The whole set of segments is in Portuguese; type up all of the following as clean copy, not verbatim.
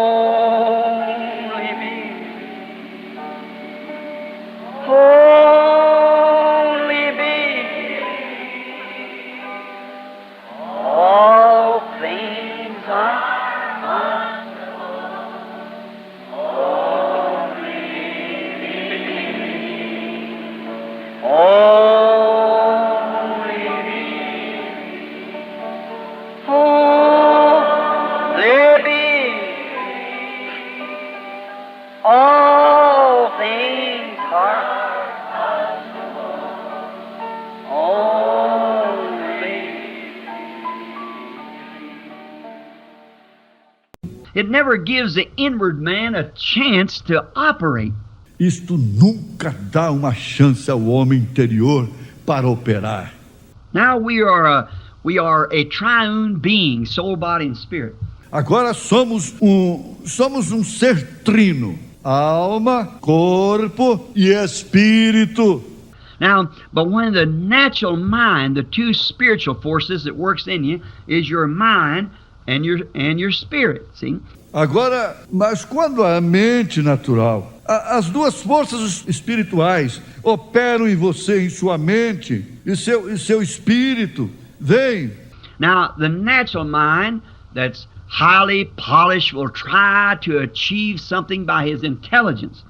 Only me. Only me. All things are only me. All things are only. It never gives the inward man a chance to operate. Isto nunca dá uma chance ao homem interior para operar. Now we are a triune being, soul, body, and spirit. Agora somos um ser trino, alma, corpo e espírito. Now, but when the natural mind, the two spiritual forces that works in you, is your mind and your spirit, see? Agora, mas quando a mente natural, as duas forças espirituais operam em você, em sua mente, e seu espírito, vem. Now, the natural mind that's highly polished will try to achieve something by his intelligence.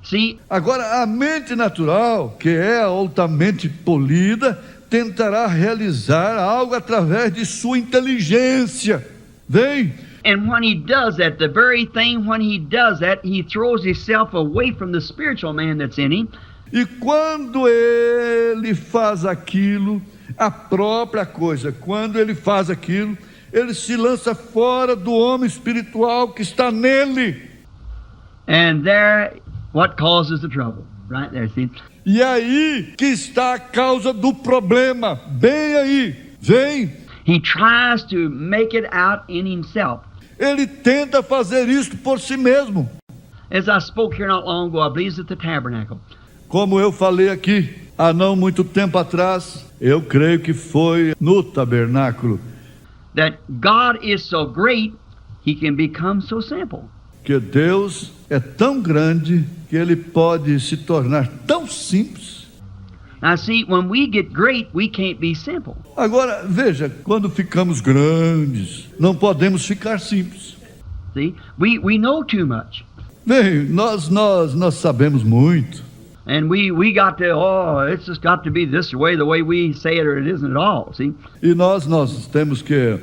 See? Agora, a mente natural, que é altamente polida, tentará realizar algo através de sua inteligência. Vem. And when he does that, the very thing when he does that, he throws himself away from the spiritual man that's in him. E quando ele faz aquilo, a própria coisa, quando ele faz aquilo, ele se lança fora do homem espiritual que está nele. And there, what causes the trouble? Right there, see? E aí que está a causa do problema. Bem aí, vem. He tries to make it out in himself. Ele tenta fazer isto por si mesmo. As I spoke here not long ago, I believe it's at the tabernacle. Como eu falei aqui, há não muito tempo atrás, eu creio que foi no tabernáculo, That God is so great, he can become so simple. que Deus é tão grande que ele pode se tornar tão simples. Now see, when we get great, we can't be simple. Agora, veja, quando ficamos grandes, não podemos ficar simples. See, we know too much. Bem, nós sabemos muito. And we got to, it's just got to be this way, the way we say it, or it isn't at all, see? E nós temos que,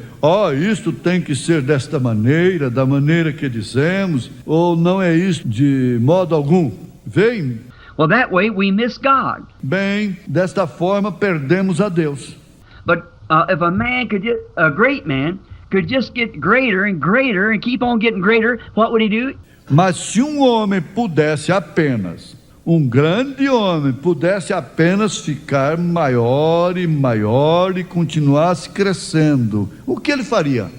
isto tem que ser desta maneira, da maneira que dizemos, ou não é isto de modo algum. Vem. Well, that way we miss God. Bem, desta forma perdemos a Deus. But if a great man could just get greater and greater and keep on getting greater, what would he do? Mas se um homem pudesse apenas, um grande homem pudesse apenas ficar maior e maior e continuasse crescendo, o que ele faria?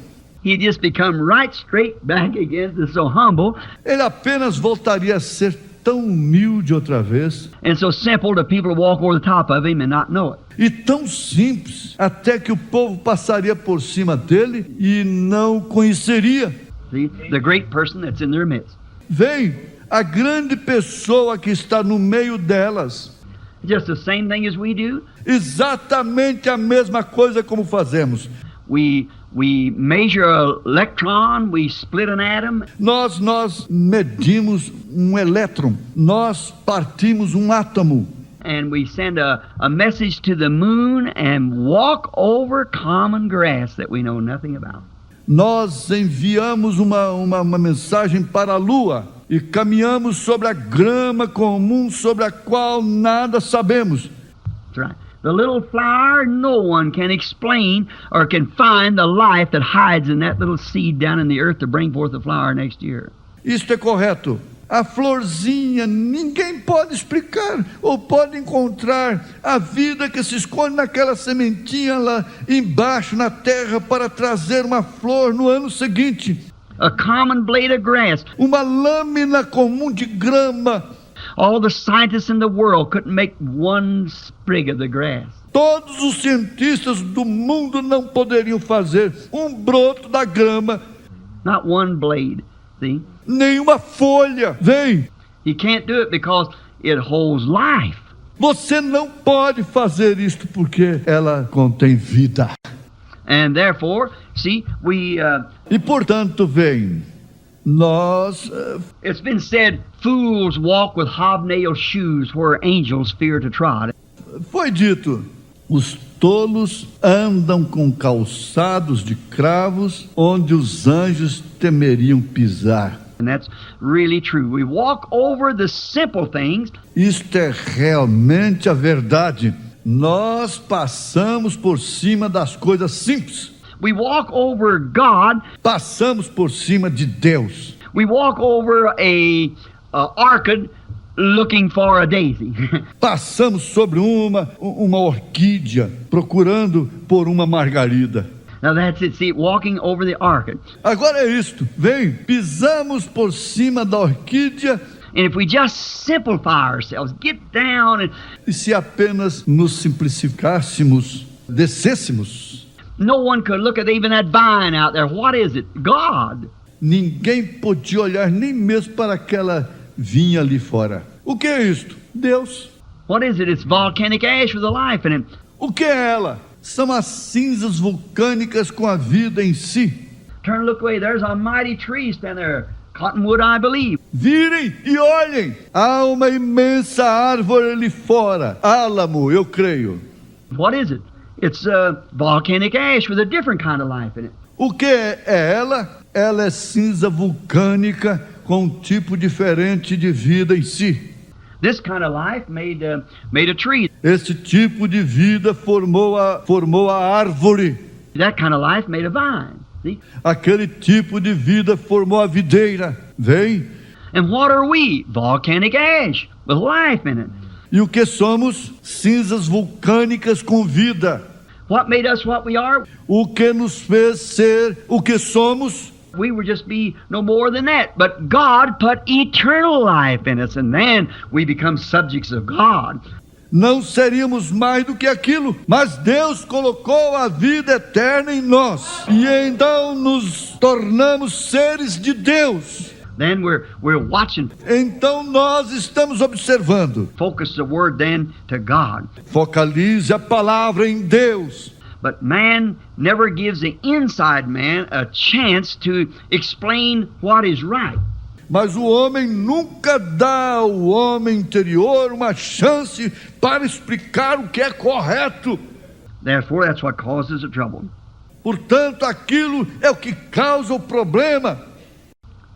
He'd just become right straight back again to so humble Ele apenas voltaria a ser tão humilde outra vez and so simple that people would walk over the top of him and not know it. e tão simples, até que o povo passaria por cima dele e não o conheceria. See, the great person that's in their midst. Vem, a grande pessoa que está no meio delas, Just the same thing as we do. exatamente a mesma coisa como fazemos. We measure an electron, we split an atom, Nós medimos um elétron, nós partimos um átomo and we send a message to the moon and walk over common grass that we know nothing about. nós enviamos uma mensagem para a Lua e caminhamos sobre a grama comum sobre a qual nada sabemos. That's right. The little flower, no one can explain or can find the life that hides in that little seed down in the earth to bring forth the flower next year. Isto é correto. A florzinha, ninguém pode explicar ou pode encontrar a vida que se esconde naquela sementinha lá embaixo na terra para trazer uma flor no ano seguinte. A common blade of grass. Uma lâmina comum de grama. All the scientists in the world couldn't make one sprig of the grass. Todos os cientistas do mundo não poderiam fazer um broto da grama. Not one blade. See? nenhuma folha. Vem, You can't do it because it holds life. você não pode fazer isto porque ela contém vida. And therefore, see, E portanto, vem, nós it's been said, fools walk with hobnail shoes where angels fear to trod. foi dito, os tolos andam com calçados de cravos onde os anjos temeriam pisar. And that's really true. We walk over the simple things. Isto é realmente a verdade. Nós passamos por cima das coisas simples. We walk over God. Passamos por cima de Deus. We walk over a orchid looking for a daisy. Passamos sobre uma orquídea procurando por uma margarida. Now that's it. See, walking over the orchid. Agora é isto. Vem, pisamos por cima da orquídea. And if we just simplify ourselves, get down and E se apenas nos simplificássemos, descêssemos, no one could look at even that vine out there. What is it? God. ninguém podia olhar nem mesmo para aquela vinha ali fora. O que é isto? Deus. What is it? It's volcanic ash with a life in it. O que é ela? São as cinzas vulcânicas com a vida em si. Turn, look away. There's a mighty tree standing there. Cottonwood, I believe. Virem e olhem. Há uma imensa árvore ali fora. Álamo, eu creio. What is it? It's volcanic ash with a different kind of life in it. O que é ela? Ela é cinza vulcânica com um tipo diferente de vida em si. This kind of life made a tree. Esse tipo de vida formou a árvore. That kind of life made a vine. See? Aquele tipo de vida formou a videira. Vem. And what are we? Volcanic ash with life in it. E o que somos? Cinzas vulcânicas com vida. What made us what we are? O que nos fez ser o que somos? We would just be no more than that. But God put eternal life in us, and then we become subjects of God. Não seríamos mais do que aquilo, mas Deus colocou a vida eterna em nós. E então nos tornamos seres de Deus. Then we're watching. Então nós estamos observando. Focus the word then to God. Focalize a palavra em Deus. But man never gives the inside man a chance to explain what is right. Mas o homem nunca dá ao homem interior uma chance para explicar o que é correto. Therefore, that's what causes the trouble. Portanto, aquilo é o que causa o problema.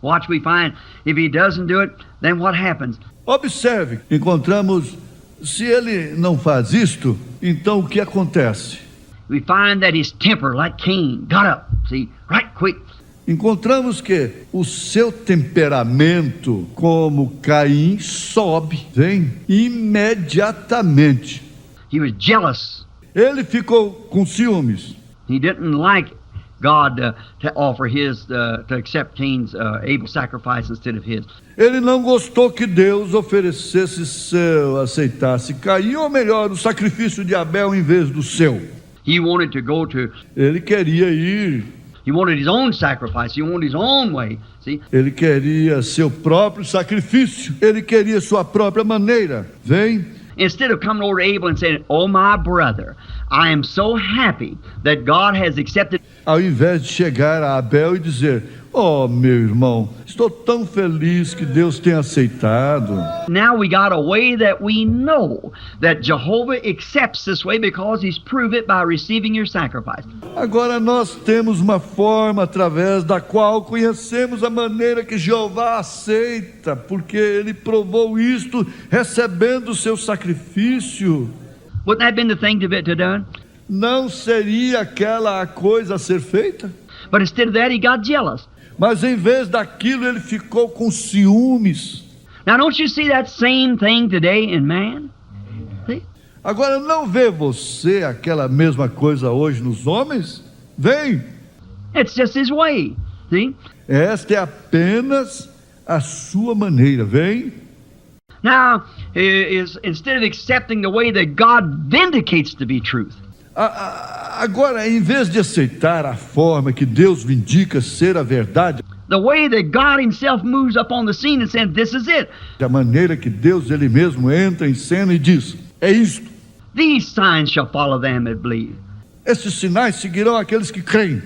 Watch, we find if he doesn't do it, then what happens? Observe, encontramos, se ele não faz isto, então o que acontece? We find that his temper, like Cain, got up, see, right quick. Encontramos que o seu temperamento, como Caim, sobe, vem imediatamente. He was jealous. Ele ficou com ciúmes. He didn't like God to offer his, to accept Cain's Abel's sacrifice instead of his. Ele não gostou que Deus aceitasse Caim, ou melhor, o sacrifício de Abel em vez do seu. He wanted to go to, Ele queria ir, he wanted his own sacrifice. He wanted his own way. See? ele queria seu próprio sacrifício, ele queria sua própria maneira. Vem. Instead of coming over to Abel and saying, "Oh, my brother, I am so happy that God has accepted." Ao invés de chegar a Abel e dizer: "Oh, meu irmão, estou tão feliz que Deus tem aceitado." Now we got a way that we know that Jehovah accepts this way because he's proved it by receiving your sacrifice. Agora nós temos uma forma através da qual conhecemos a maneira que Jeová aceita, porque ele provou isto recebendo o seu sacrifício. Wouldn't that have been the thing to be done? Não seria aquela a coisa a ser feita? But instead of that, he got jealous. Mas em vez daquilo ele ficou com ciúmes. Now, don't you see that same thing today in man? See? Agora não vê você aquela mesma coisa hoje nos homens? Vem! It's just his way. See? Esta é apenas a sua maneira, vem? Now, instead of accepting the way that God vindicates to be truth, Agora, em vez de aceitar a forma que Deus vindica ser a verdade, the way that God himself moves up on the scene and says, this is it. da maneira que Deus ele mesmo entra em cena e diz: é isto. These signs shall follow them that believe. Esses sinais seguirão aqueles que creem.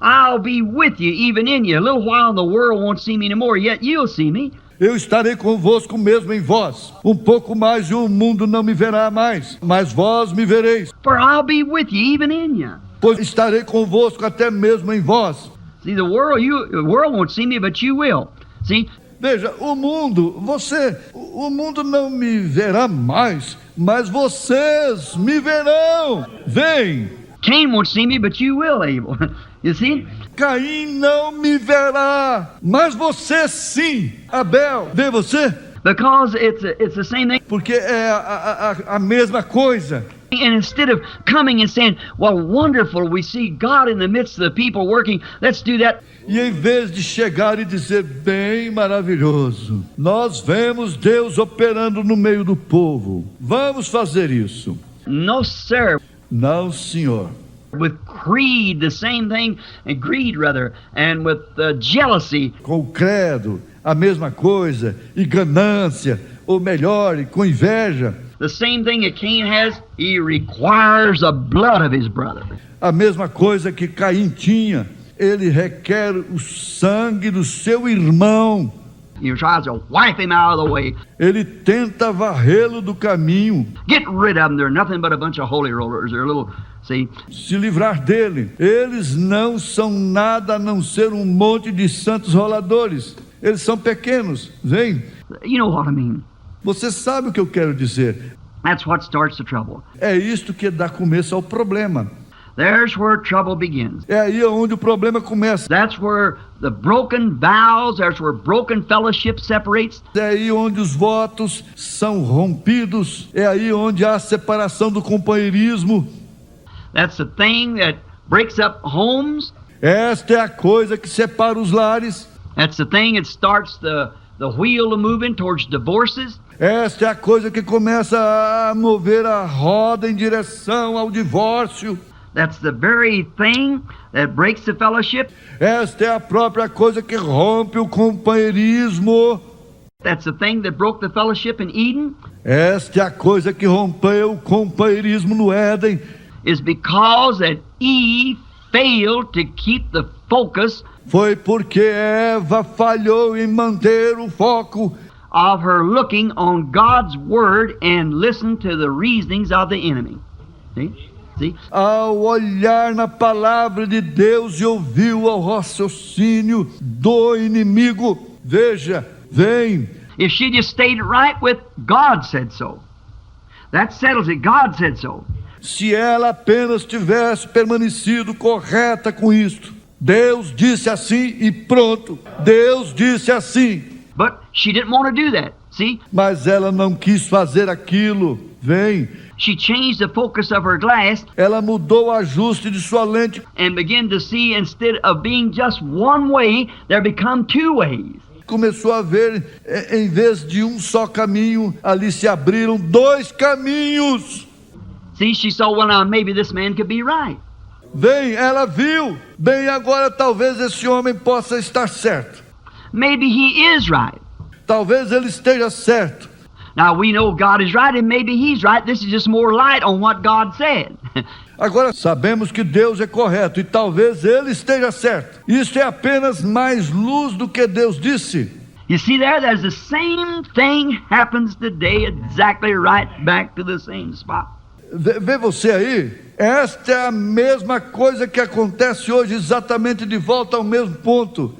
I'll be with you, even in you. A little while and the world won't see me anymore, yet you'll see me. Eu estarei convosco mesmo em vós. Um pouco mais e o mundo não me verá mais, mas vós me vereis. For I'll be with you, even in you. Pois estarei convosco até mesmo em vós. See, the world won't see me, but you will. See, Veja, o mundo não me verá mais, mas vocês me verão. Vem. Cain won't see me, but you will, Abel. You see? Caim não me verá, mas você sim. Abel, vê você? Because it's the same thing. Porque é a mesma coisa. And instead of coming and saying, well, wonderful, we see God in the midst of the people working, let's do that. E em vez de chegar e dizer, bem maravilhoso, nós vemos Deus operando no meio do povo, vamos fazer isso. No, sir. Não, senhor. With greed, the same thing, and greed rather, and with jealousy. Com o credo, a mesma coisa, e ganância, ou melhor, e com inveja. The same thing that Cain has, he requires the blood of his brother. A mesma coisa que Caim tinha, ele requer o sangue do seu irmão. He tries to wipe him out of the way. Ele tenta varrê-lo do caminho, Get rid of them. They're nothing but a bunch of holy rollers. They're little, see. se livrar dele. Eles não são nada a não ser um monte de santos roladores. Eles são pequenos, vem? You know what I mean. Você sabe o que eu quero dizer. That's what starts the trouble. É isto que dá começo ao problema. There's where trouble begins. É aí onde o problema começa. That's where the broken vows, that's where broken fellowship separates. É aí onde os votos são rompidos. É aí onde há a separação do companheirismo. That's the thing that breaks up homes. Esta é a coisa que separa os lares. That's the thing that starts the wheel moving towards divorces. Esta é a coisa que começa a mover a roda em direção ao divórcio. That's the very thing that breaks the fellowship. Esta é a própria coisa que rompe o companheirismo. That's the thing that broke the fellowship in Eden. Esta é a coisa que rompeu o companheirismo no Éden. Is because that Eve failed to keep the focus Foi porque Eva falhou em manter o foco of her looking on God's word and listen to the reasonings of the enemy. See? ao olhar na palavra de Deus e ouviu ao raciocínio do inimigo. Veja, vem. If she just stayed right with God said so, that settles it. God said so. Se ela apenas tivesse permanecido correta com isto. Deus disse assim e pronto. Deus disse assim. But she didn't want to do that. See? Mas ela não quis fazer aquilo. Vem. She changed the focus of her glass Ela mudou o ajuste de sua lente. and began to see instead of being just one way, there become two ways. Começou a ver, em vez de um só caminho, ali se abriram dois caminhos. See, she saw, well, now maybe this man could be right. Bem, ela viu. Bem, agora talvez esse homem possa estar certo. Maybe he is right. Talvez ele esteja certo. Now we know God is right and maybe he's right. This is just more light on what God said. Agora sabemos que Deus é correto e talvez ele esteja certo. Isso é apenas mais luz do que Deus disse. You see there's the same thing happens today, exactly right back to the same spot. Vê você aí? Esta é a mesma coisa que acontece hoje, exatamente de volta ao mesmo ponto.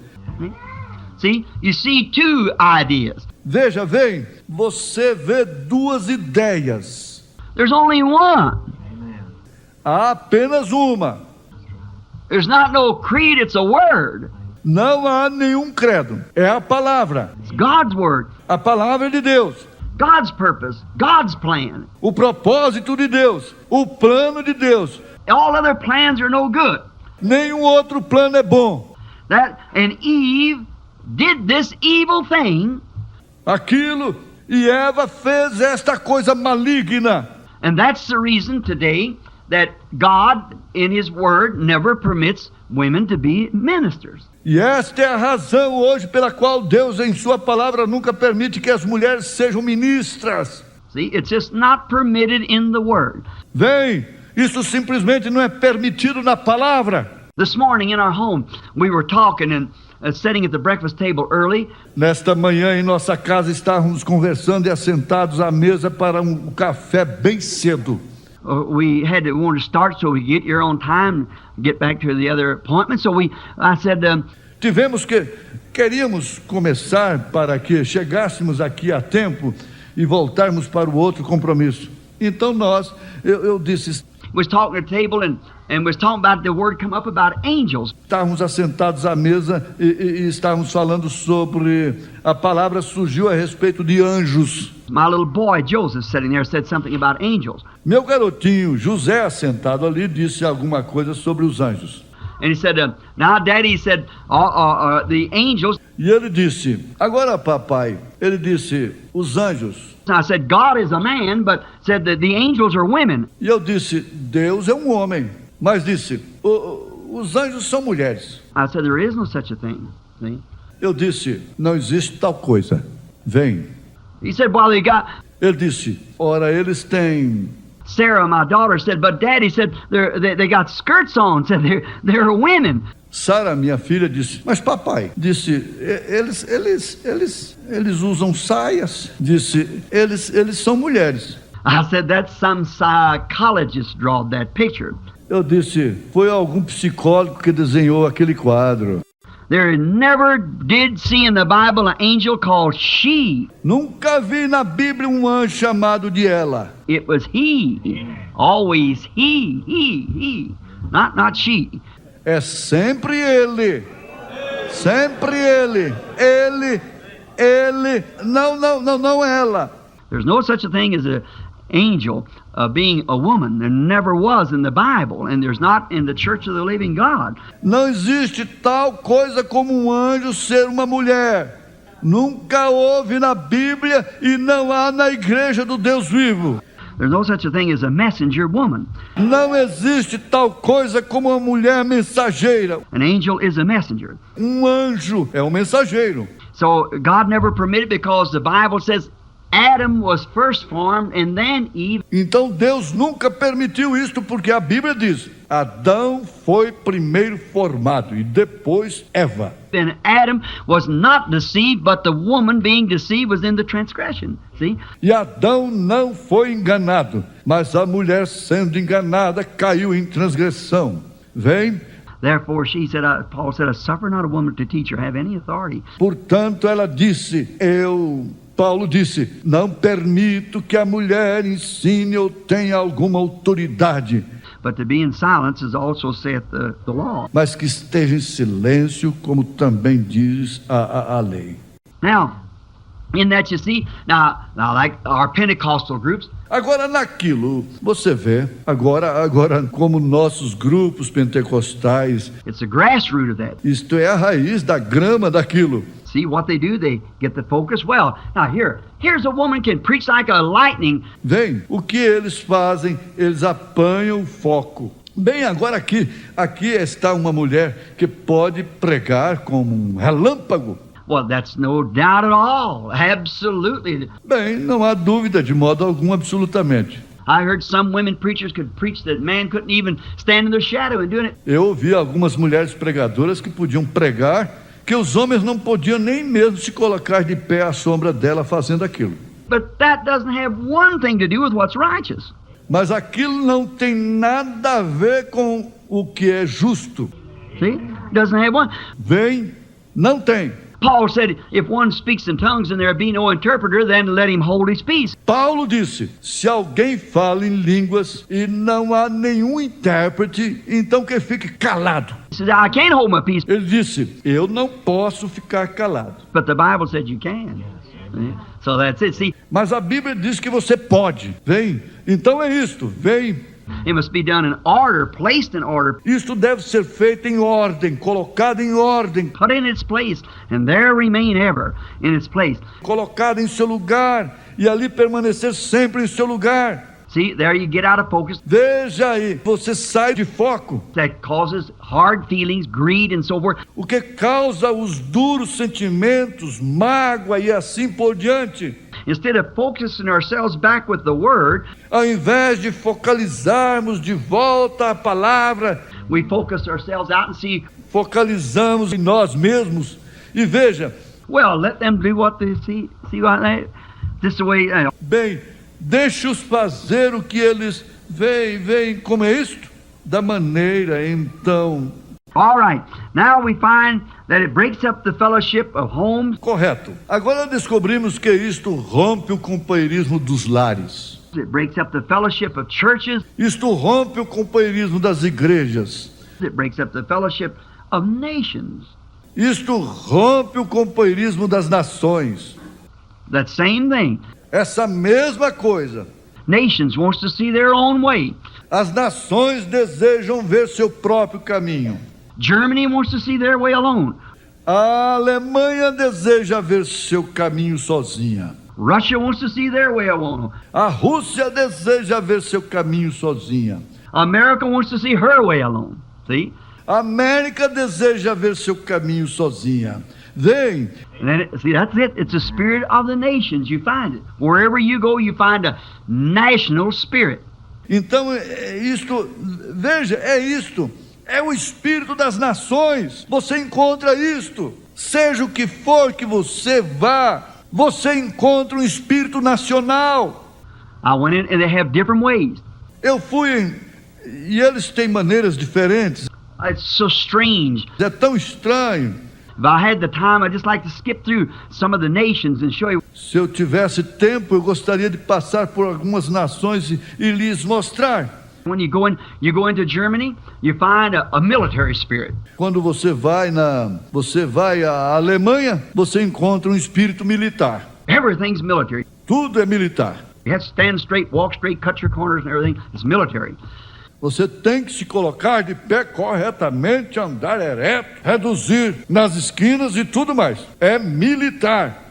See, you see two ideas. Veja, vem, você vê duas ideias. There's only one. Há apenas uma. There's not no creed, it's a word. Não há nenhum credo. É a palavra. It's God's word, A palavra de Deus. God's purpose, God's plan. O propósito de Deus. O plano de Deus. All other plans are no good. Nenhum outro plano é bom. And Eve did this evil thing, Aquilo. E Eva fez esta coisa maligna. and that's the reason today that God, in His Word, never permits women to be ministers. E esta é a razão hoje pela qual Deus em sua palavra nunca permite que as mulheres sejam ministras. See, it's just not permitted in the Word. Vem, isso simplesmente não é permitido na palavra. This morning in our home, we were talking and sitting at the breakfast table early. Nesta manhã em nossa casa estávamos conversando e assentados à mesa para um café bem cedo. We wanted to start so we get here on time, get back to the other appointment. So I said, Queríamos começar para que chegássemos aqui a tempo e voltarmos para o outro compromisso. Então eu disse, was talking at the table and was talking about the word come up about angels. estávamos assentados à mesa e estávamos falando sobre a palavra surgiu a respeito de anjos. My little boy Joseph sitting there said something about angels. Meu garotinho José, assentado ali, disse alguma coisa sobre os anjos. And he said, now Daddy, he said, the angels. E ele disse, agora papai, ele disse, os anjos. I said, God is a man, but said that the angels are women. E eu disse, Deus é um homem. Mas disse, os anjos são mulheres. I said, there is no such a thing. See? Eu disse, não existe tal coisa. Vem. He said, well, they got. Ele disse, ora, eles têm. Sarah, my daughter, said, but Daddy said they got skirts on. Said they're women. Sara, minha filha, disse, mas papai, disse, eles usam saias. Disse, eles são mulheres. I said, that's some psychologist drawed that picture. Eu disse, foi algum psicólogo que desenhou aquele quadro. There never did see in the Bible an angel called she. Nunca vi na Bíblia um anjo chamado de ela. It was he. Always he. Not she. É sempre ele. Sempre ele. Ele. Não ela. There's no such a thing as an angel being a woman. There never was in the Bible, and there's not in the Church of the Living God. Não existe tal coisa como um anjo ser uma mulher. Nunca houve na Bíblia e não há na igreja do Deus vivo. There's no such a thing as a messenger woman. Não existe tal coisa como uma mulher mensageira. An angel is a messenger. Um anjo é um mensageiro. So God never permitted, because the Bible says Adam was first formed and then Eve. Então Deus nunca permitiu isto, porque a Bíblia diz, Adão foi primeiro formado e depois Eva. Then Adam was not deceived, but the woman being deceived was in the transgression. See? E Adão não foi enganado, mas a mulher sendo enganada caiu em transgressão. Vem? Therefore she said, Paul said, I suffer not a woman to teach or have any authority. Portanto ela disse, Paulo disse, não permito que a mulher ensine ou tenha alguma autoridade. But to be in silence is also saith the law. Mas que esteja em silêncio, como também diz a lei. Now, in that you see, now like our Pentecostal groups. Agora naquilo, você vê, agora como nossos grupos pentecostais, It's the grassroots of that. isto é a raiz da grama daquilo. See what they do, they get the focus. Well, now here's a woman can preach like a lightning. Vem, o que eles fazem? Eles apanham o foco. Bem, agora aqui está uma mulher que pode pregar como um relâmpago. Well, that's no doubt at all. Absolutely. Bem, não há dúvida de modo algum, absolutamente. I heard some women preachers could preach that man couldn't even stand in their shadow and doing it. Eu ouvi algumas mulheres pregadoras que podiam pregar que os homens não podiam nem mesmo se colocar de pé à sombra dela fazendo aquilo. But that doesn't have one thing to do with what's righteous. Mas aquilo não tem nada a ver com o que é justo. See? Doesn't have one. Vem, não tem. Paul said, if one speaks in tongues and there be no interpreter, then let him hold his peace. Paulo disse, se alguém fala em línguas e não há nenhum intérprete, então que fique calado. He said, I can't hold my peace. Ele disse, eu não posso ficar calado. But the Bible said you can. See? So that's it. See, Mas a Bíblia diz que você pode. Vem, então é isto, vem. it must be done in order, placed in order, Isto deve ser feito em ordem, colocado em ordem, put in its place, and there remain ever in its place. colocado em seu lugar e ali permanecer sempre em seu lugar. See, there you get out of focus. Veja aí, você sai de foco, That causes hard feelings, greed, and so forth. o que causa os duros sentimentos, mágoa e assim por diante. Instead of focusing ourselves back with the Word, Ao invés de focalizarmos de volta a palavra, we focus ourselves out and see, focalizamos em nós mesmos. E veja, well, let them do what they see. See what they, just the way, bem, deixe-os fazer o que eles veem, como é isto? Da maneira, então, all right. Now we find that it breaks up the fellowship of homes. correto. Agora descobrimos que isto rompe o companheirismo dos lares. It breaks up the fellowship of churches. Isto rompe o companheirismo das igrejas. It breaks up the fellowship of nations. Isto rompe o companheirismo das nações. That same thing. Essa mesma coisa. Nations wants to see their own way. As nações desejam ver seu próprio caminho. Germany wants to see their way alone. A Alemanha deseja ver seu caminho sozinha. Russia wants to see their way alone. A Rússia deseja ver seu caminho sozinha. America wants to see her way alone. See? A América deseja ver seu caminho sozinha. Vem, And then, see, that's it. It's the spirit of the nations. You find it. Wherever you go, you find a national spirit. então isto, veja, é isto. É o espírito das nações. Você encontra isto. Seja o que for que você vá, você encontra um espírito nacional. I went in and they have different ways. Eu fui e eles têm maneiras diferentes. It's so strange. É tão estranho. If I had the time, I'd just like to skip through some of the nations and show you. Se eu tivesse tempo, eu gostaria de passar por algumas nações e lhes mostrar. When you go into Germany, you find a military spirit. Quando você vai à Alemanha, você encontra um espírito militar. Everything's military. Tudo é militar. You have to stand straight, walk straight, cut your corners and everything. It's military. Você tem que se colocar de pé corretamente, andar ereto, reduzir nas esquinas e tudo mais. É militar.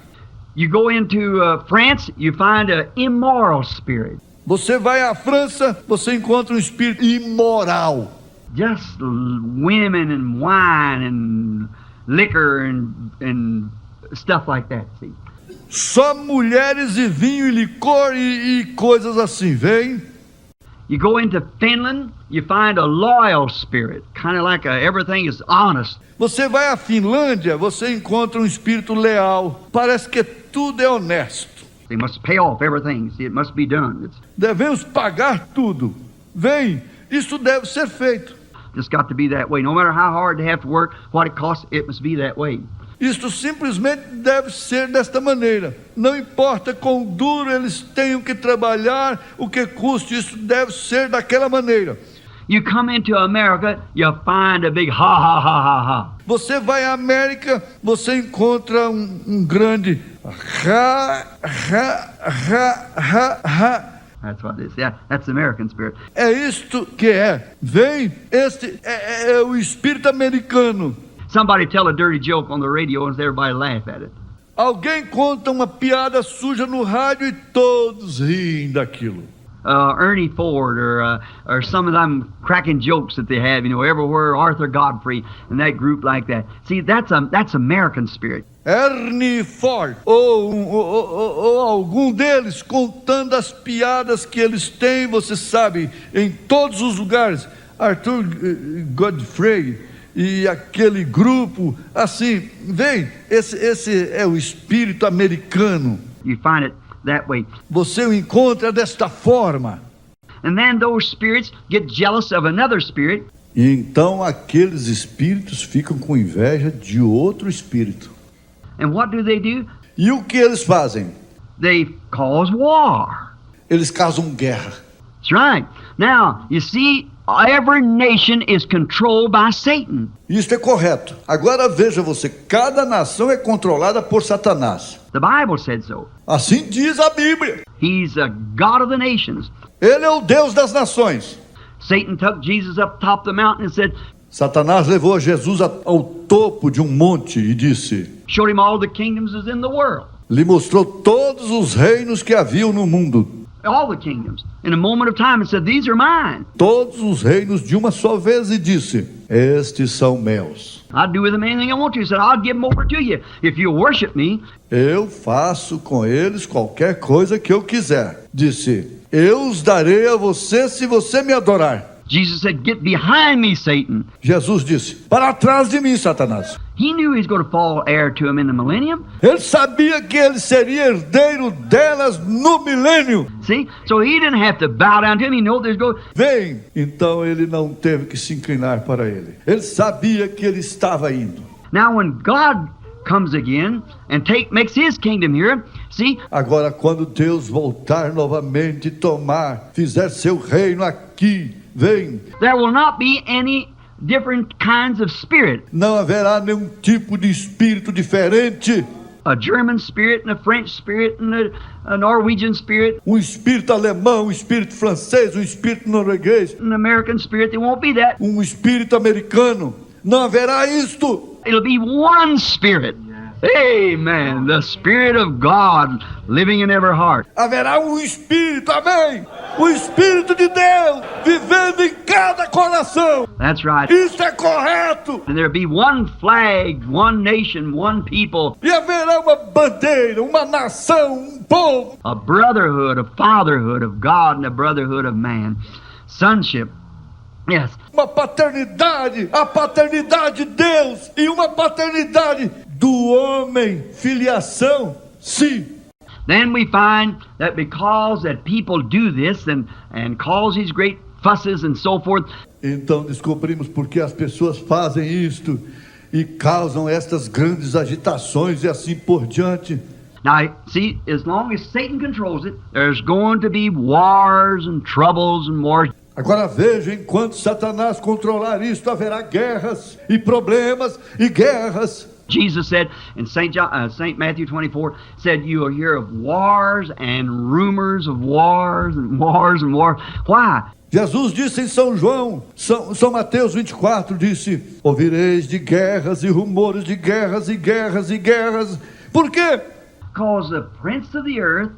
You go into France, you find an immoral spirit. Você vai à França, você encontra um espírito imoral. Just women and wine and liquor and stuff like that, see. Só mulheres e vinho e licor e coisas assim, vem? You go into Finland, you find a loyal spirit, kind of like everything is honest. Você vai à Finlândia, você encontra um espírito leal. Parece que tudo é honesto. They must pay off everything. See, it must be done. It's Devemos pagar tudo. Vem, isso deve ser feito. just got to be that way. No matter how hard they have to work, what it costs, it must be that way. Isto simplesmente deve ser desta maneira. Não importa quão duro eles tenham que trabalhar, o que custe, isso deve ser daquela maneira. You come into America, you find a big ha ha ha ha ha. Você vai à América, você encontra um grande ha, ha, ha, ha, ha. That's what it is. Yeah, that's the American spirit. É isto que é. Vem, este é o espírito americano. Somebody tell a dirty joke on the radio and everybody laugh at it. Alguém conta uma piada suja no rádio e todos riem daquilo. Ernie Ford or some of them cracking jokes that they have, everywhere, Arthur Godfrey and that group like that. See, that's American spirit. Ernie Ford ou algum deles contando as piadas que eles têm, você sabe, em todos os lugares. Arthur Godfrey e aquele grupo, assim, vem, esse é o espírito americano. You find it that way. Você o encontra desta forma. And then those spirits get jealous of another spirit. E então aqueles espíritos ficam com inveja de outro espírito. And what do? E o que eles fazem? They cause war. Eles causam guerra. That's right. Now, you see, every nation is controlled by Satan. Isso é correto. Agora veja você, cada nação é controlada por Satanás. The Bible said so. Assim diz a Bíblia. He's a God of the nations. Ele é o Deus das nações. Satan took Jesus up top of the mountain and said, Satanás levou Jesus ao topo de um monte e disse, showed him all the kingdoms is in the world. lhe mostrou todos os reinos que haviam no mundo. all the kingdoms in a moment of time and said, "These are mine." todos os reinos de uma só vez e disse: estes são meus. I'd do with them anything I want to. He said, "I'll give them over to you if you worship me." Eu faço com eles qualquer coisa que eu quiser. Disse: eu os darei a você se você me adorar. Jesus said, "Get behind me, Satan." Jesus disse: para trás de mim, Satanás. He knew he was going to fall heir to him in the millennium. Ele sabia que ele seria herdeiro delas no milênio. See? So he didn't have to bow down to him. He knew there's going. Vem. Então ele não teve que se inclinar para ele. Ele sabia que ele estava indo. Now when God comes again and makes his kingdom here, see? Agora, quando Deus voltar novamente e fizer seu reino aqui, vem. There will not be any different kinds of spirit. Não haverá nenhum tipo de espírito diferente. A German spirit and a French spirit and a Norwegian spirit. Espírito alemão, espírito francês, espírito norueguês. An American spirit. There won't be that. Espírito americano. Não haverá isto. It'll be one spirit. Amen. The Spirit of God living in every heart. Haverá espírito, amém. Espírito de Deus vivendo em cada coração. That's right. Isso é correto. And there'll be one flag, one nation, one people. E haverá uma bandeira, uma nação, povo. A brotherhood, a fatherhood of God and a brotherhood of man. Sonship. Yes. Uma paternidade, a paternidade de Deus e uma paternidade do homem, filiação, sim. Then we find that because that people do this and cause these great fusses and so forth. Então descobrimos porque as pessoas fazem isto e causam estas grandes agitações e assim por diante. Now, see, as long as Satan controls it, there's going to be wars and troubles and wars. Agora veja, enquanto Satanás controlar isto, haverá guerras e problemas e guerras. Jesus said in St. Matthew 24, said, "You will hear of wars and rumors of wars and wars and wars." Why? Jesus disse em São Mateus 24, disse: ouvireis de guerras e rumores de guerras e guerras e guerras. Por quê? Because the prince of the earth,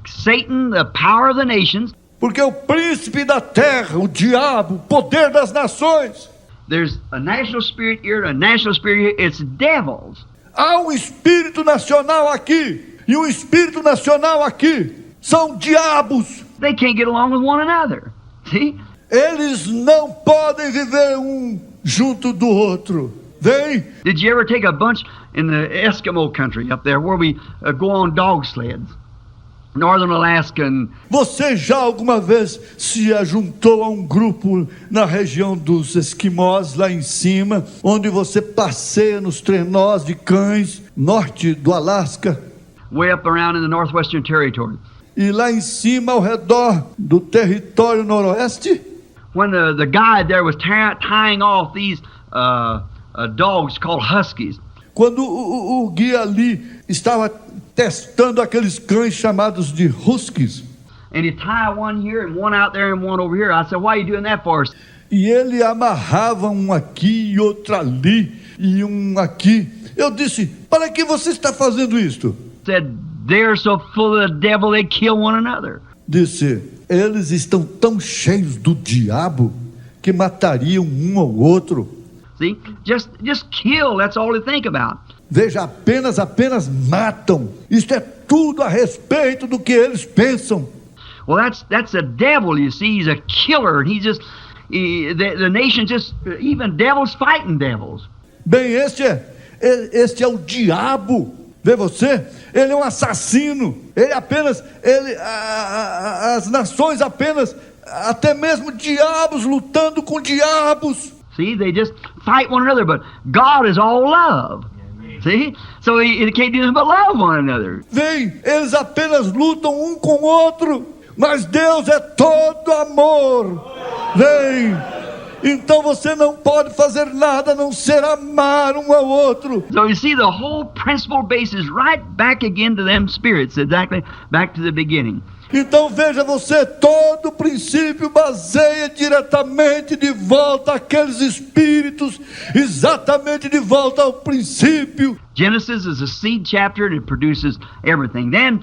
Satan, the power of the nations. Porque o príncipe da terra, o diabo, o poder das nações. There's a national spirit here, a national spirit here. It's devils. Há espírito nacional aqui e espírito nacional aqui. São diabos. They can't get along with one another. See? Eles não podem viver junto do outro. Vem. Did you ever take a bunch in the Eskimo country up there where we go on dog sleds? Northern Alaska. Você já alguma vez se ajuntou a grupo na região dos Esquimós, lá em cima, onde você passeia nos trenós de cães, norte do Alasca? Way up around in the Northwestern Territory. E lá em cima, ao redor do território noroeste? When the guide there was tying off these dogs called huskies. Quando o guia ali estava testando aqueles cães chamados de huskies. And he tied one here and one out there and one over here. I said, "Why are you doing that for?" E ele amarrava aqui e outro ali e aqui. Eu disse: para que você está fazendo isto? Said, "They're so full of the devil they kill one another." Disse: eles estão tão cheios do diabo que matariam ao outro. See, just kill. That's all they think about. Veja, apenas matam. Isto é tudo a respeito do que eles pensam. Well, that's a devil. You see, he's a killer. The nation just even devils fighting devils. Bem, este é o diabo. Vê você? Ele é um assassino. As nações até mesmo diabos lutando com diabos. See, they just fight one another, but God is all love. See? So they can't do nothing but love one another. Vem, eles apenas lutam com o outro, mas Deus é todo amor. Vem. Então você não pode fazer nada a não ser amar ao outro. So you see, the whole principle base is right back again to them spirits, exactly back to the beginning. Então veja você, todo o princípio baseia diretamente de volta àqueles espíritos, exatamente de volta ao princípio. Genesis is a seed chapter and it produces everything. Then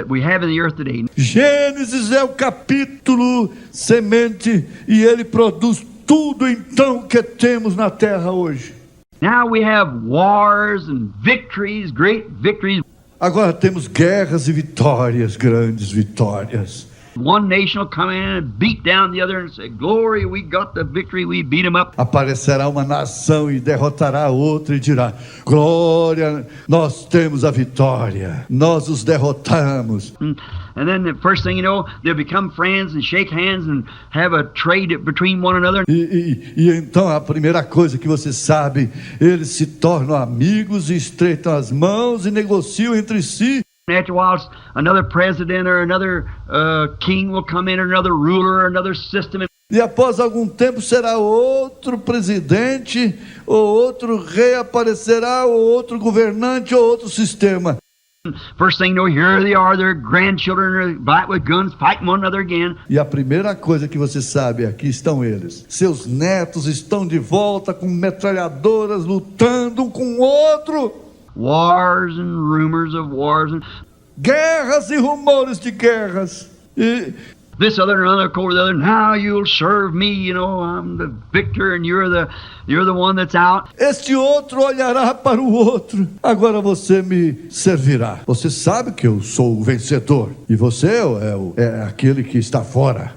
we have in the earth today. Gênesis é o capítulo semente e ele produz tudo então que temos na terra hoje. Now we have wars and victories, great victories. Agora temos guerras e vitórias, grandes vitórias. One nation will come in and beat down the other and say, "Glory, we got the victory, we beat them up." Aparecerá uma nação e derrotará a outra e dirá: glória, nós temos a vitória, nós os derrotamos. And then the first thing you know, they'll become friends and shake hands and have a trade between one another. E então a primeira coisa que você sabe, eles se tornam amigos e estreitam as mãos e negociam entre si. After a while, another president or another king will come in, or another ruler, or another system. E após algum tempo será outro presidente, ou outro rei aparecerá, ou outro governante, ou outro sistema. First thing you know, here they are, their grandchildren are back with guns, fighting one another again. E a primeira coisa que você sabe, aqui estão eles. Seus netos estão de volta com metralhadoras, lutando um com o outro. Wars and rumors of wars and Guerras e rumores de guerras. E this other and another over the other. Now you'll serve me, you know, I'm the victor and you're the one that's out. este outro olhará para o outro. Agora você me servirá. Você sabe que eu sou o vencedor. E você é aquele que está fora.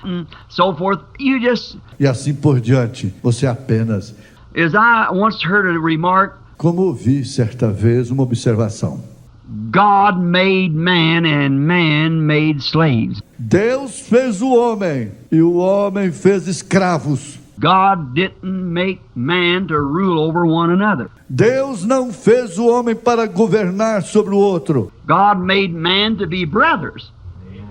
So forth. You just, E assim por diante. Você apenas... as I once heard a remark, Como ouvi certa vez uma observação. God made man and man made slaves. Deus fez o homem e o homem fez escravos. God didn't make man to rule over one another. Deus não fez o homem para governar sobre o outro. God made man to be brothers.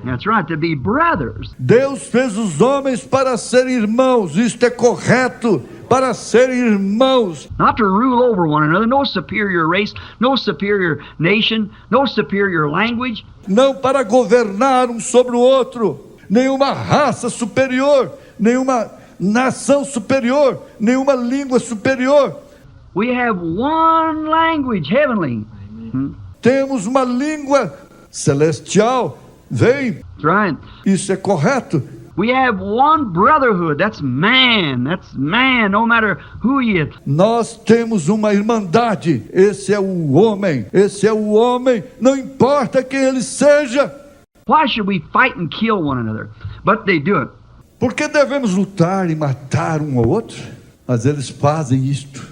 That's right, to be brothers. Deus fez os homens para serem irmãos. Isto é correto, para serem irmãos. Not to rule over one another, no superior race, no superior nation, no superior language. Não para governar um sobre o outro. Nenhuma raça superior, nenhuma nação superior, nenhuma língua superior. We have one language, heavenly. Temos uma língua celestial. Vem, That's right. isso é correto. We have one brotherhood. That's man, no matter who he is. Nós temos uma irmandade. Esse é o homem. Esse é o homem. Não importa quem ele seja. Why should we fight and kill one another? But they do it. Por que devemos lutar e matar um ao outro? Mas eles fazem isto.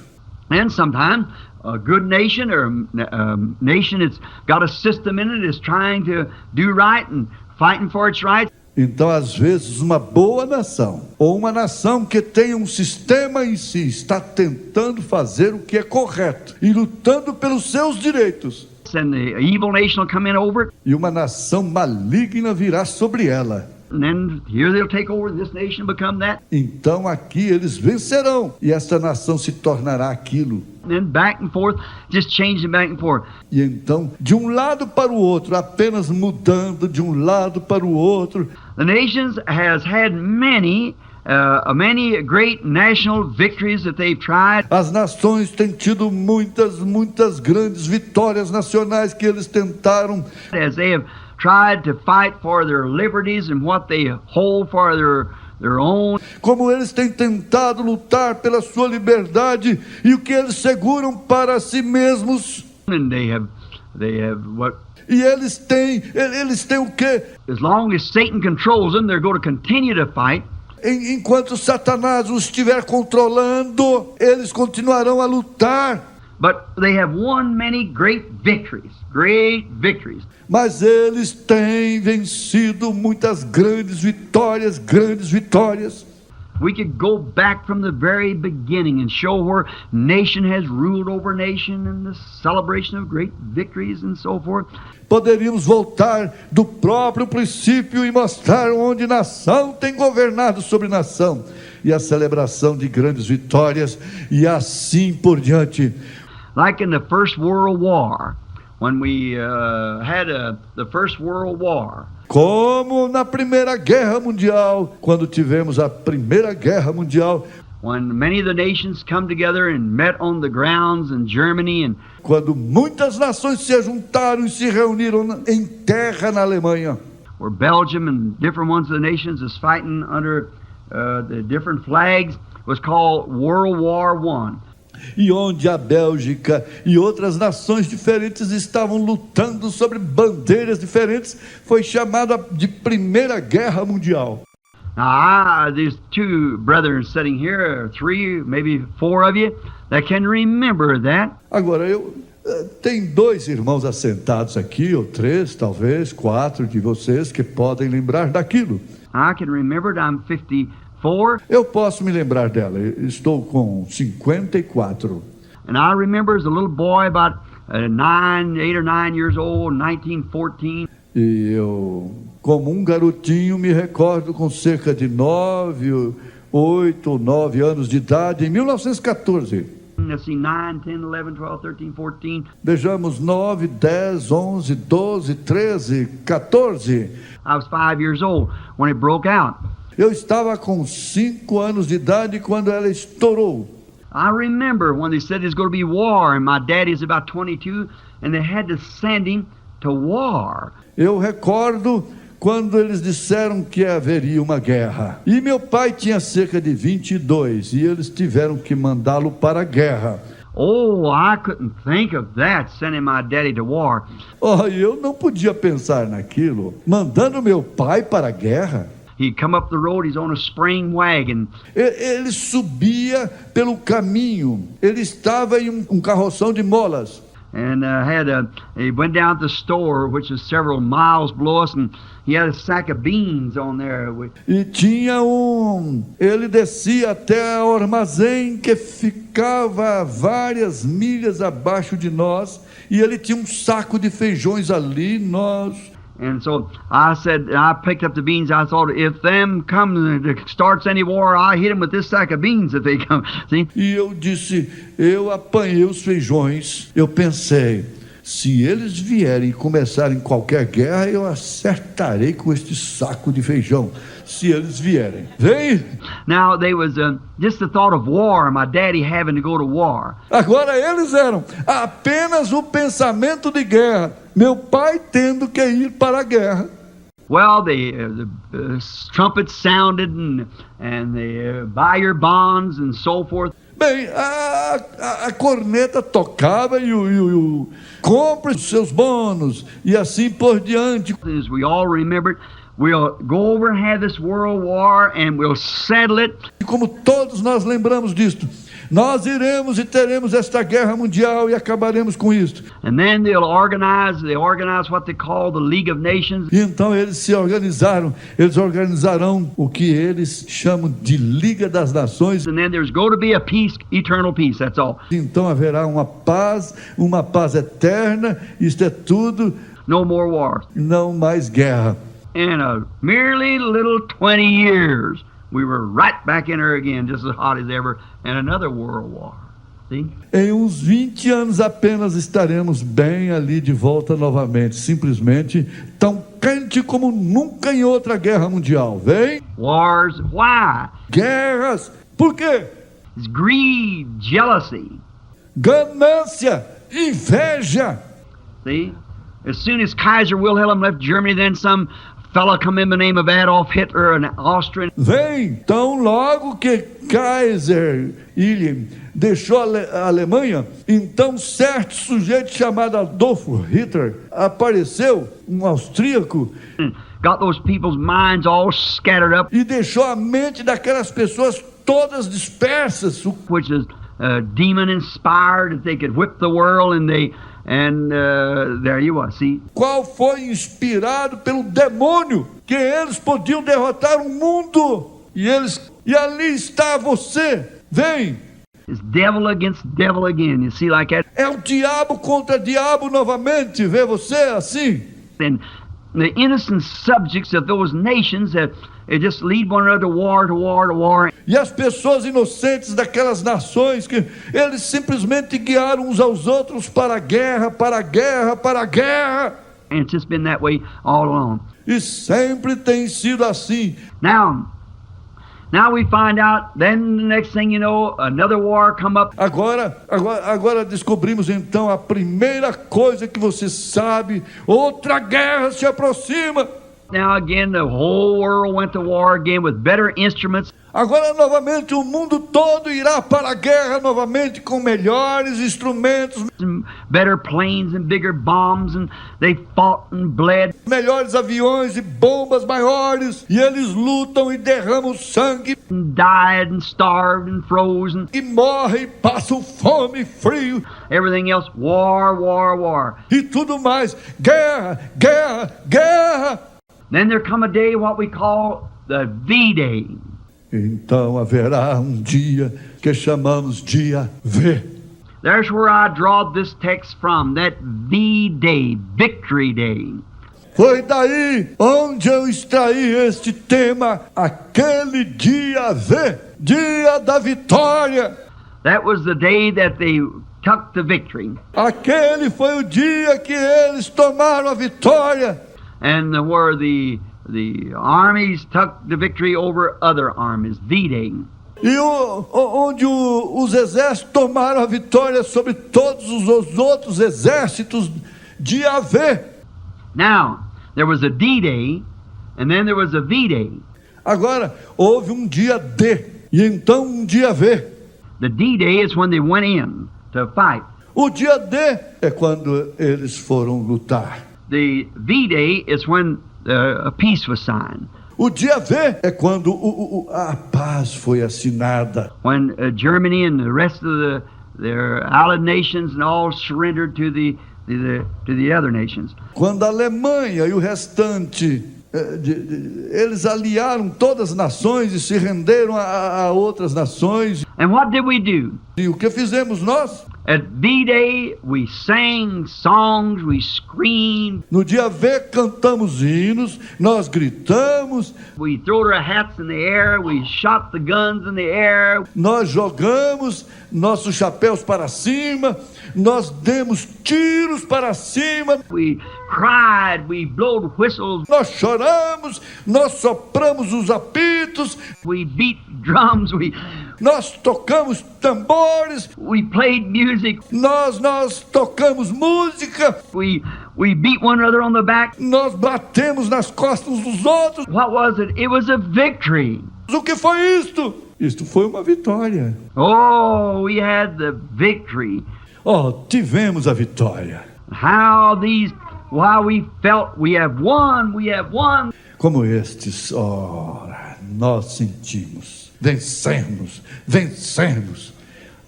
And sometimes a good nation or a nation that's got a system in it is trying to do right and fighting for its rights. Então, às vezes, uma boa nação, ou uma nação que tem um sistema em si, está tentando fazer o que é correto e lutando pelos seus direitos. And the evil nation will come in over it. E uma nação maligna virá sobre ela. And then here they'll take over this nation and become that. Então aqui eles vencerão e esta nação se tornará aquilo. And then back and forth, just changing back and forth. E então, de um lado para o outro, apenas mudando de um lado para o outro. The nations has had many great national victories that they've tried. As nações têm tido muitas grandes vitórias nacionais que eles tentaram. As they have tried to fight for their liberties and what they hold for their own. Como eles têm tentado lutar pela sua liberdade e o que eles seguram para si mesmos. And they have what? E eles têm o quê? As long as Satan controls them, they're going to continue to fight. Enquanto Satanás os estiver controlando, eles continuarão a lutar. But they have won many great victories. Mas eles têm vencido muitas grandes vitórias. We could go back from the very beginning and show where nation has ruled over nation and the celebration of great victories and so forth. Poderíamos voltar do próprio princípio e mostrar onde nação tem governado sobre nação e a celebração de grandes vitórias e assim por diante. Like in the First World War, when we had the First World War. Como na Primeira Guerra Mundial, quando tivemos a Primeira Guerra Mundial. when many of the nations come together and met on the grounds in Germany and Quando muitas nações se juntaram e se reuniram em terra na Alemanha, where Belgium and different ones of the nations is fighting under the different flags, was called World War I. e onde a Bélgica e outras nações diferentes estavam lutando sobre bandeiras diferentes, foi chamada de Primeira Guerra Mundial. Now, there's two brethren sitting here, or three, maybe four of you, that can remember that. Agora, tem dois irmãos assentados aqui, ou três, talvez, quatro de vocês que podem lembrar daquilo. I can remember it. I'm 54, Eu posso me lembrar dela, estou com 54. and I remember as a little boy, about 8 or 9 years old, 1914. E eu, como um garotinho, me recordo com cerca de 8 ou 9 anos de idade, em 1914. Let's see, 9, 10, 11, 12, 13, 14. Vejamos, 9, 10, 11, 12, 13, 14. I was 5 years old when it broke out. Eu estava com 5 anos de idade quando ela estourou. I remember when they said there's going to be war, and my daddy's about 22, and they had to send him to war. Eu recordo quando eles disseram que haveria uma guerra. E meu pai tinha cerca de 22 e eles tiveram que mandá-lo para a guerra. Oh, I couldn't think of that, sending my daddy to war. Oh, eu não podia pensar naquilo. Mandando meu pai para a guerra. He'd come up the road, he's on a spring wagon. Ele subia pelo caminho. Ele estava em um carroção de molas. And he went down to the store, which is several miles below us, and he had a sack of beans on there. E tinha ele descia até o armazém que ficava várias milhas abaixo de nós, e ele tinha um saco de feijões ali, And so I picked up the beans. I thought, if them come, starts any war, I hit them with this sack of beans if they come. See? E eu disse, eu apanhei os feijões. Eu pensei, se eles vierem e começarem qualquer guerra, eu acertarei com este saco de feijão. Se eles vierem. Vem! Now, there was just the thought of war, my daddy having to go to war. Agora eles eram apenas o pensamento de guerra. Meu pai tendo que ir para a guerra. Well, the trumpets sounded and the buy your bonds and so forth. Bem, a corneta tocava e o compre os seus bônus e assim por diante. As we all remember, we'll go over and have this world war and we'll settle it. E como todos nós lembramos disto, nós iremos e teremos esta guerra mundial e acabaremos com isto. And then they organize what they call the League of Nations. E então eles organizarão o que eles chamam de Liga das Nações. And then there's going to be a peace, eternal peace, that's all. Então haverá uma paz eterna, isto é tudo, No more wars. não mais guerra. In a merely little 20 years, we were right back in her again, just as hot as ever, and another world war. See? Em uns 20 anos apenas estaremos bem ali de volta novamente, simplesmente tão quente como nunca em outra guerra mundial. Vem? Wars, why? Guerras. Por quê? It's greed, jealousy. Ganância, inveja. See? As soon as Kaiser Wilhelm left Germany, then some fella come in the name of Adolf Hitler, an Austrian. Vem, tão logo que Kaiser Wilhelm deixou a Alemanha, então certo sujeito chamado Adolfo Hitler apareceu, um austríaco, Got those people's minds all scattered up, e deixou a mente daquelas pessoas todas dispersas. which is demon inspired, that they could whip the world, and there you are, see? Qual foi inspirado pelo demônio, que eles podiam derrotar o mundo. E ali está você. Vem. It's devil against devil again, you see, like that? É o diabo contra diabo novamente. Vê você assim. And the innocent subjects of those nations that just lead one another to war, to war, to war. E as pessoas inocentes daquelas nações que eles simplesmente guiaram uns aos outros para a guerra, para a guerra, para a guerra. And it's just been that way all along. E sempre tem sido assim. Now, Now we find out, then the next thing you know, another war come up. Agora descobrimos então a primeira coisa que você sabe: outra guerra se aproxima. Now again, the whole world went to war again with better instruments. Agora novamente o mundo todo irá para a guerra novamente com melhores instrumentos, And better planes and bigger bombs, and they fought and bled. melhores aviões e bombas maiores, e eles lutam e derramam sangue And died and starved and frozen. e morrem, passam fome e frio Everything else, war, war, war. e tudo mais. Guerra, guerra, guerra. Then there come a day what we call the V-Day. Então haverá um dia que chamamos dia V. There's where I draw this text from, that V-Day, Victory Day. Foi daí onde eu extraí este tema, aquele dia V, dia da vitória. That was the day that they took the victory. Aquele foi o dia que eles tomaram a vitória. And where the armies took the victory over other armies, V-Day. E onde os exércitos tomaram a vitória sobre todos os outros exércitos, dia V. Now, there was a D-Day, and then there was a V-Day. Agora, houve um dia D, e então um dia V. The D-Day is when they went in to fight. O dia D é quando eles foram lutar. The V-Day is when a peace was signed. O dia V é quando a paz foi assinada. When Germany and the rest of their allied nations and all surrendered to the other nations. Quando a Alemanha e o restante, eles aliaram todas as nações e se renderam a outras nações. And what did we do? E o que fizemos nós? At V-Day, we sang songs, we screamed, No dia V cantamos hinos, nós gritamos, we threw our hats in the air, we shot the guns in the air, nós jogamos nossos chapéus para cima, nós demos tiros para cima, we cried, we blowed whistles, nós choramos, nós sopramos os apitos, we beat drums, nós tocamos tambores, we played music, nós tocamos música, we beat one another on the back. nós batemos nas costas uns dos outros. What was it? It was a victory. O que foi isto? Isto foi uma vitória. Oh, we had the victory. Oh, tivemos a vitória. While we felt we have won, we have won. Como estes, ora, nós sentimos, vencemos, vencemos.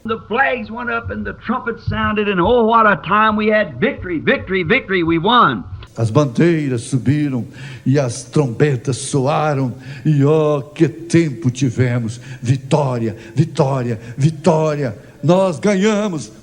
The flags went up and the trumpets sounded, and oh, what a time we had. Victory, victory, victory, we won. As bandeiras subiram e as trombetas soaram e oh, que tempo tivemos. Vitória, vitória, vitória. Nós ganhamos.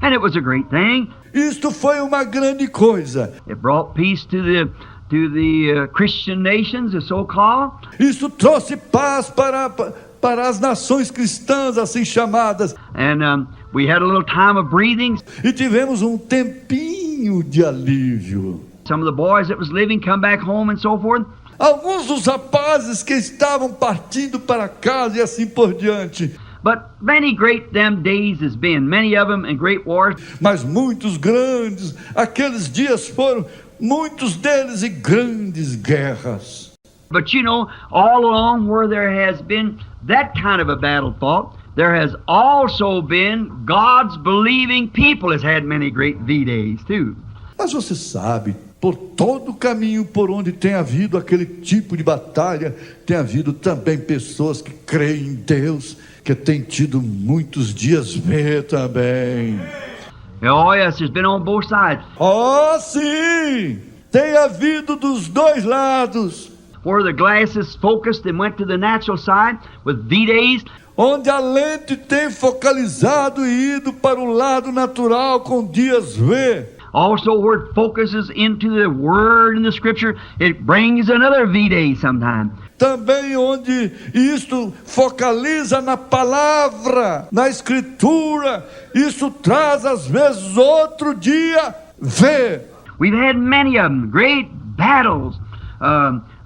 And it was a great thing. Isto foi uma grande coisa. It brought peace to the Christian nations, the so-called. Isso trouxe paz para as nações cristãs assim chamadas. And we had a little time of breathing. E tivemos um tempinho de alívio. Some of the boys that was living come back home and so forth. Alguns dos rapazes que estavam partindo para casa e assim por diante. But many great them days has been, many of them in great wars. Mas muitos grandes, aqueles dias foram, muitos deles em grandes guerras. But you know, all along where there has been that kind of a battle fought, there has also been God's believing people has had many great V-days too. Mas você sabe, por todo o caminho por onde tem havido aquele tipo de batalha, tem havido também pessoas que creem em Deus, que têm tido muitos dias V também. Oh yes, there's been on both sides. Oh sim, tem havido dos dois lados. Where the glass is focused and went to the natural side with V-days. Onde a lente tem focalizado e ido para o lado natural com dias V. Also where it focuses into the Word and the Scripture, it brings another V-day sometime. Também onde isto focaliza na palavra, na escritura, isso traz às vezes outro dia V. We've had many of them, great battles,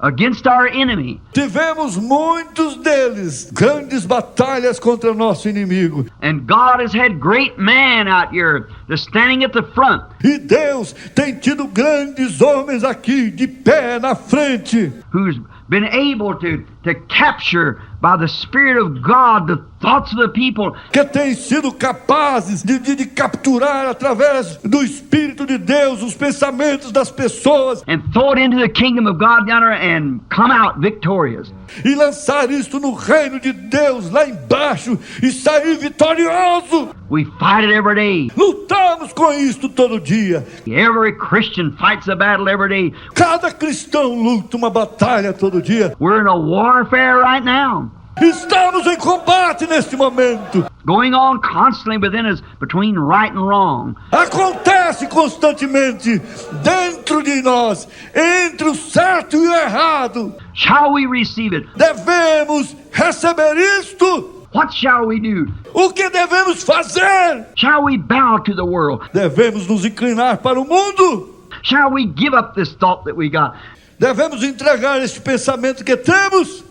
against our enemy. Tivemos muitos deles, grandes batalhas contra nosso inimigo. And God has had great men out here that's standing at the front, E Deus tem tido grandes homens aqui, de pé na frente, who's been able to capture by the Spirit of God the thoughts of the people que têm sido capazes de capturar através do Espírito de Deus os pensamentos das pessoas and throw it into the kingdom of God down there and come out victorious. e lançar isto no reino de Deus lá embaixo e sair vitorioso. We fight it every day. Lutamos com isto todo dia. Every Christian fights a battle every day. Cada cristão luta uma batalha todo dia. We're in a warfare right now, Estamos em combate neste momento. going on constantly within us between right and wrong. Acontece constantemente dentro de nós, entre o certo e o errado. Shall we receive it? Devemos receber isto. What shall we do? O que devemos fazer? Shall we bow to the world? Devemos nos inclinar para o mundo. Shall we give up this thought that we got? Devemos entregar este pensamento que temos.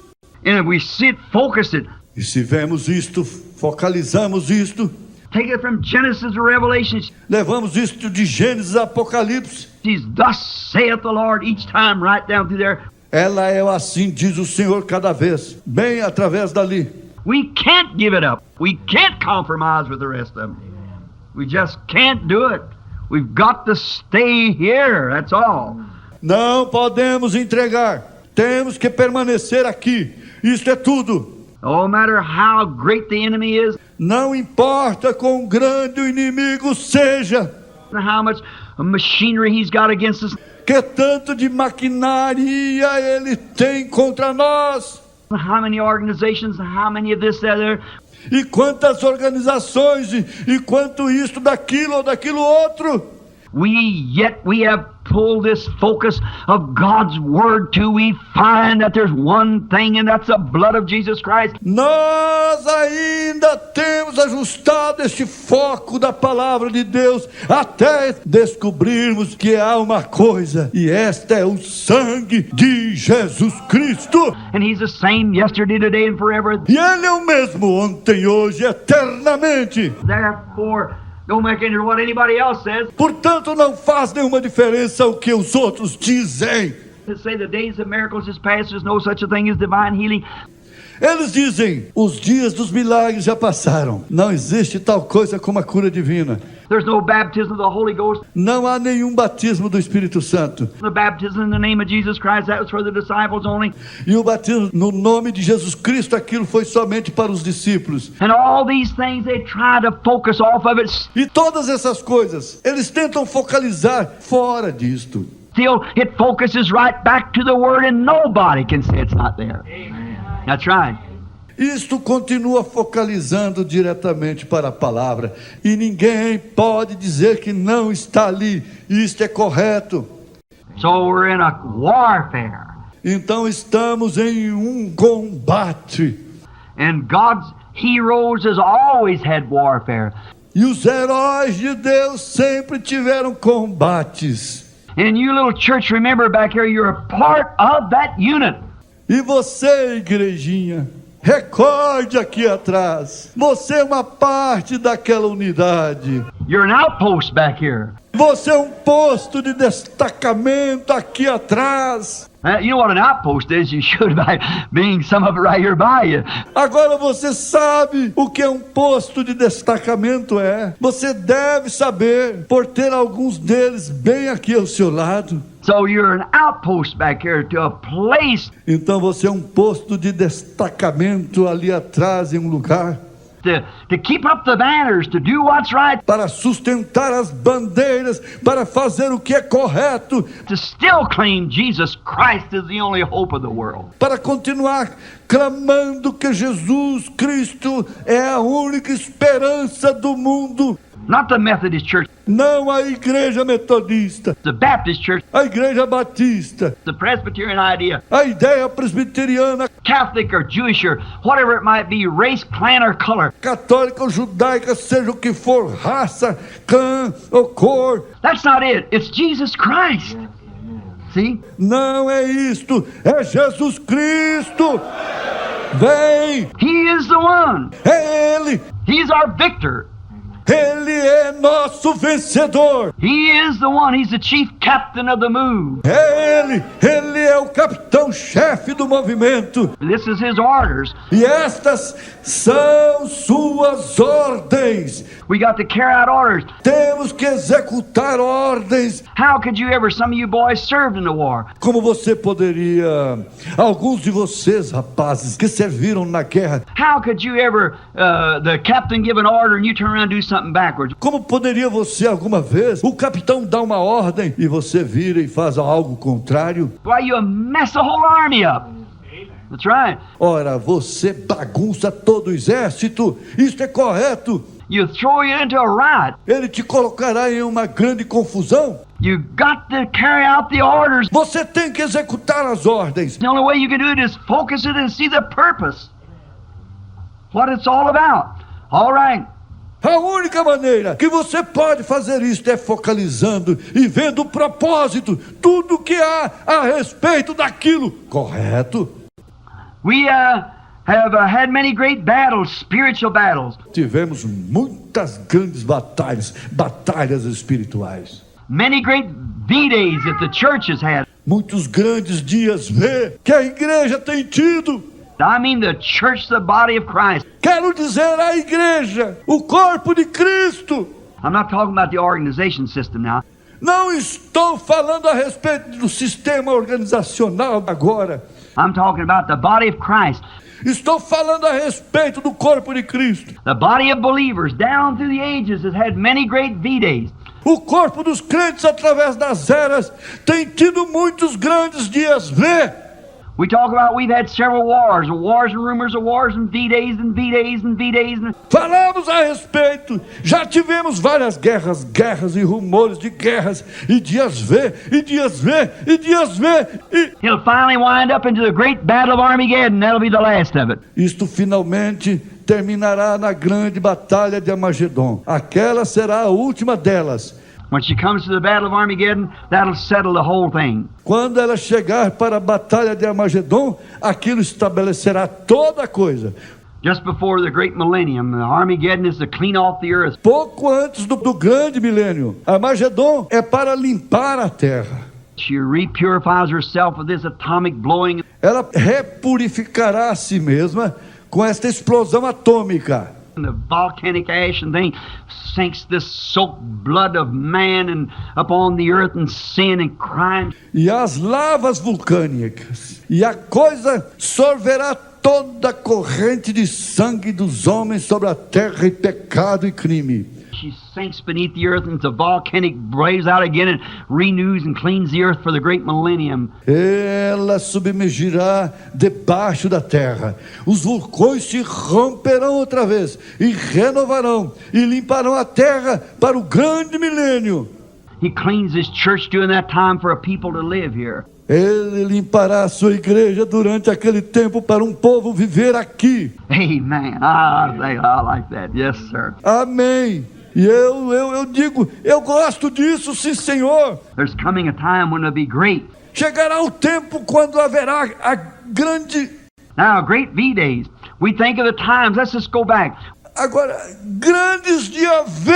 And if we sit, focus it, E se vemos isto, focalizamos isto, take it from Genesis to Revelation. levamos isto de Gênesis a Apocalipse. She's thus saith the Lord each time right down through there. Ela é assim, diz o Senhor cada vez, bem através dali. We can't give it up. We can't compromise with the rest of them. We just can't do it. We've got to stay here, that's all. Não podemos entregar, temos que permanecer aqui. Isto é tudo. No matter how great the enemy is, Não importa quão grande o inimigo seja, how much machinery he's got against us, que tanto de maquinaria ele tem contra nós, how many organizations, how many of this, that, there. e quantas organizações, e quanto isto, daquilo ou daquilo outro. Yet we have pulled this focus of God's Word to, we find that there's one thing, and that's the blood of Jesus Christ. Nós ainda temos ajustado este foco da palavra de Deus até descobrirmos que há uma coisa, e esta é o sangue de Jesus Cristo. And He's the same yesterday, today, and forever. E Ele é o mesmo ontem, hoje, eternamente. Therefore, don't make any what anybody else says. Portanto, não faz nenhuma diferença o que os outros dizem. To say the days of miracles is past, there's no such a thing as divine healing. Eles dizem, os dias dos milagres já passaram. Não existe tal coisa como a cura divina. There's no baptism of the Holy Ghost. Não há nenhum batismo do Espírito Santo. The baptism in the name of Jesus Christ, that was for the disciples only. E o batismo no nome de Jesus Cristo, aquilo foi somente para os discípulos. And all these things, they try to focus off of it. E todas essas coisas, eles tentam focalizar fora disto. Still, it focuses right back to the Word, and nobody can say it's not there. That's right. Isto continua focalizando diretamente para a palavra. E ninguém pode dizer que não está ali. Isto é correto. So we're in a warfare. Então estamos em um combate. And God's heroes has always had warfare. E os heróis de Deus sempre tiveram combates. And you little church, remember back here, you're a part of that unit. E você, igrejinha, recorde aqui atrás. Você é uma parte daquela unidade. You're an outpost back here. Você é um posto de destacamento aqui atrás. You know what an outpost is? You should by being some of it right here by you. Agora você sabe o que um posto de destacamento é. Você deve saber por ter alguns deles bem aqui ao seu lado. So you're an outpost back here to a place Então você é um posto de destacamento ali atrás em um lugar to keep up the banners, to do what's right, para sustentar as bandeiras, para fazer o que é correto, to still claim Jesus Christ is the only hope of the world. para continuar clamando que Jesus Cristo é a única esperança do mundo. Not the Methodist Church, Não a igreja metodista, the Baptist Church, a igreja batista, the Presbyterian idea, a ideia presbiteriana, Catholic or Jewish or whatever it might be, race, clan or color. católica ou judaica, seja o que for, raça, clã ou cor. That's not it. It's Jesus Christ. see? Não é isto, é Jesus Cristo. Vem, He is the one. é Ele. He's our victor. Ele é nosso vencedor. He is the one. He's the chief captain of the move. É Ele é o capitão-chefe do movimento. This is His orders. E estas são suas ordens. We got to carry out orders. Temos que executar ordens. How could you ever, some of you boys served in the war. Como você poderia, alguns de vocês, rapazes, que serviram na guerra, How could you ever, the captain give an order and you turn around and do something backwards? como poderia você alguma vez, o capitão dá uma ordem e você vira e faz algo contrário? Why, you mess the whole army up. That's right. Ora, você bagunça todo o exército. Isto é correto. You throw it into a riot. Ele te colocará em uma grande confusão. You got to carry out the orders. Você tem que executar as ordens. The only way you can do it is focus it and see the purpose. What it's all about. All right. A única maneira que você pode fazer isto é focalizando e vendo o propósito, tudo que há a respeito daquilo. Correto? We have had many great battles, spiritual battles. Tivemos muitas grandes batalhas espirituais. Many great V-days that the church has had. Muitos grandes dias V que a igreja tem tido. I mean the church, the body of Christ. Quero dizer a igreja, o corpo de Cristo. I'm not talking about the organization system now. Não estou falando a respeito do sistema organizacional agora. I'm talking about the body of Christ. Estou falando a respeito do corpo de Cristo. The body of believers down through the ages has had many great V-days. O corpo dos crentes através das eras tem tido muitos grandes dias V. We talk about we've had several wars and rumors of wars and V-days and V-days and V-days. Falamos a respeito. Já tivemos várias guerras e rumores de guerras e dias V, e dias V, e dias V. E He'll finally wind up into the great battle of Armageddon. That'll be the last of it. isto finalmente terminará na grande batalha de Armagedon. Aquela será a última delas. When she comes to the battle of Armageddon, that'll settle the whole thing. Quando ela chegar para a batalha de Armagedon, aquilo estabelecerá toda a coisa. Just before the great millennium, the Armageddon is to clean off the earth. Pouco antes do grande milênio, Armagedon é para limpar a terra. She repurifies herself with this atomic blowing. Ela repurificará a si mesma com esta explosão atômica. And the volcanic ash and thing sinks this soaked blood of man and upon the earth and sin and crime. E as lavas vulcânicas. E a coisa sorverá toda a corrente de sangue dos homens sobre a terra e pecado e crime. She sinks beneath the earth and the volcanic blaze out again and renews and cleans the earth for the great millennium. Ela submergirá debaixo da terra. Os vulcões se romperão outra vez e renovarão e limparão a terra para o grande milênio. He cleans his church during that time for a people to live here. Ele limpará a sua igreja durante aquele tempo para um povo viver aqui. Amen. I like that. Yes, sir. Amém. E eu digo, eu gosto disso, sim, Senhor. There's coming a time when it'll be great. Chegará o tempo quando haverá a grande... Now, great V-days. We think of the times. Let's just go back. Agora, grandes dias V,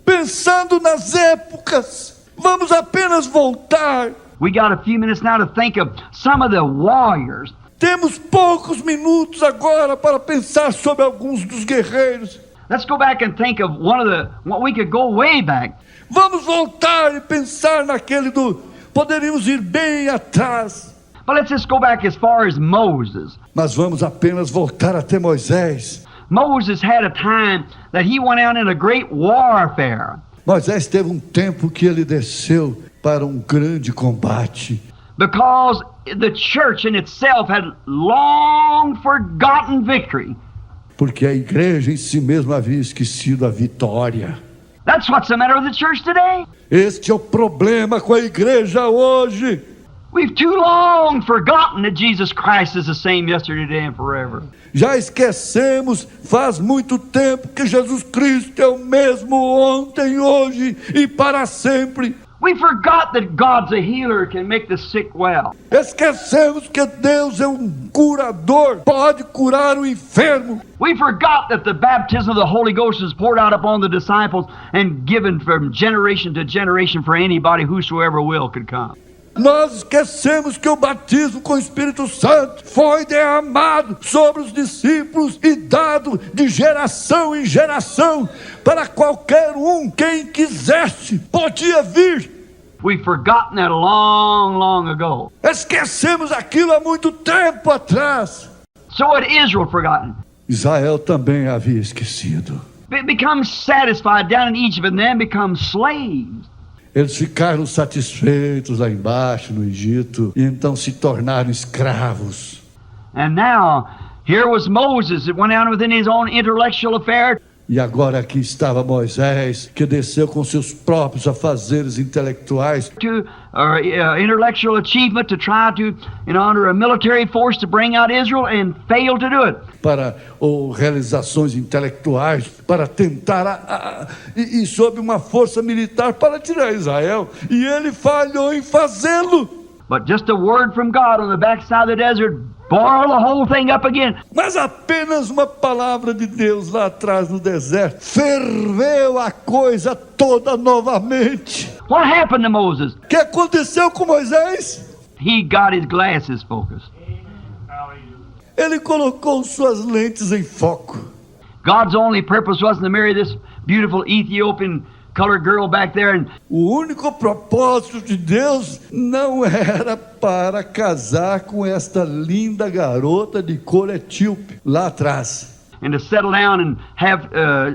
pensando nas épocas. Vamos apenas voltar. We got a few minutes now to think of some of the warriors. Temos poucos minutos agora para pensar sobre alguns dos guerreiros. Let's go back and think of what we could go way back. Vamos voltar e pensar naquele do... Poderíamos ir bem atrás. But let's just go back as far as Moses. Mas vamos apenas voltar até Moisés. Moses had a time that he went out in a great warfare. Moisés teve um tempo que ele desceu para um grande combate. Because the church in itself had long forgotten victory. Porque a igreja em si mesma havia esquecido a vitória. That's what's the matter with the church today. Este é o problema com a igreja hoje. We've too long forgotten that Jesus Christ is the same yesterday, today, and forever. Já esquecemos faz muito tempo que Jesus Cristo é o mesmo ontem, hoje e para sempre. We forgot that God's a healer, can make the sick well. Esquecemos que Deus é um curador, pode curar o enfermo. We forgot that the baptism of the Holy Ghost is poured out upon the disciples and given from generation to generation for anybody whosoever will could come. Nós esquecemos que o batismo com o Espírito Santo foi derramado sobre os discípulos e dado de geração em geração para qualquer um, quem quisesse, podia vir. We've forgotten that long, long ago. Esquecemos aquilo há muito tempo atrás. So had Israel forgotten. Israel também havia esquecido. It becomes satisfied down in Egypt and then becomes slaves. Eles ficaram satisfeitos lá embaixo no Egito e então se tornaram escravos. And now, here was Moses that went out within his own intellectual affair. E agora aqui estava Moisés, que desceu com seus próprios afazeres intelectuais To intellectual achievement to try to, under a military force to bring out Israel and failed to do it. para realizações intelectuais, para tentar e sob uma força militar para tirar Israel. E ele falhou em fazê-lo. But just a word from God on the backside of the desert boiled the whole thing up again. Mas apenas uma palavra de Deus lá atrás no deserto ferveu a coisa toda novamente. What happened to Moses? O que aconteceu com Moisés? He got his glasses focused. Ele colocou suas lentes em foco. God's only purpose wasn't to marry this beautiful Ethiopian colored girl back there and O único propósito de Deus não era para casar com esta linda garota de cor etíope lá atrás. to settle down and have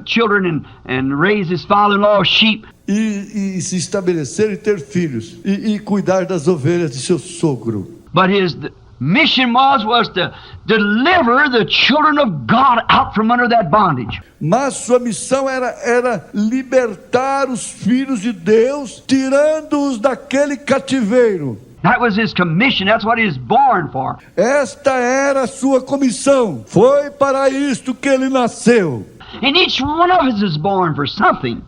children and raise his father-in-law's sheep. E se estabelecer e ter filhos. E cuidar das ovelhas de seu sogro. But his mission was to deliver the children of God out from under that bondage. Mas sua missão era libertar os filhos de Deus, tirando-os daquele cativeiro. That was his commission. That's what he was born for. Esta era a sua comissão. Foi para isto que ele nasceu. And each one of us is born for something.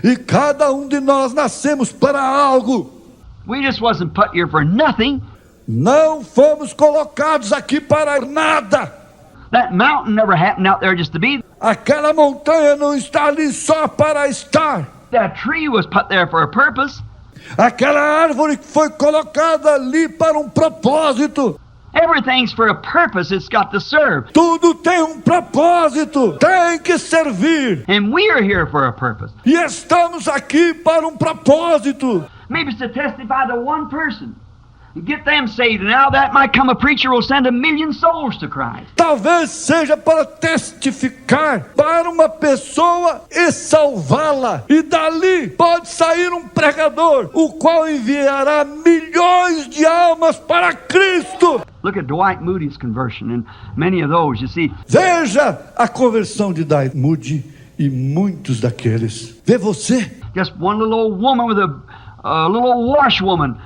E cada um de nós nascemos para algo. We just wasn't put here for nothing. Não fomos colocados aqui para nada. That mountain never happened out there just to be. Aquela montanha não está ali só para estar. That tree was put there for a purpose. Aquela árvore foi colocada ali para um propósito. Everything's for a purpose. It's got to serve. Tudo tem um propósito. Tem que servir. And we are here for a purpose. E estamos aqui para um propósito. Maybe it's to testify to one person. And get them saved. And now that might come a preacher will send 1 million souls to Christ. Talvez seja para testificar para uma pessoa e salvá-la. E dali pode sair um pregador, o qual enviará milhões de almas para Cristo. Look at Dwight Moody's conversion and many of those, you see. Veja a conversão de Dwight Moody e muitos daqueles. Vê você. Just one little old woman with a little old washwoman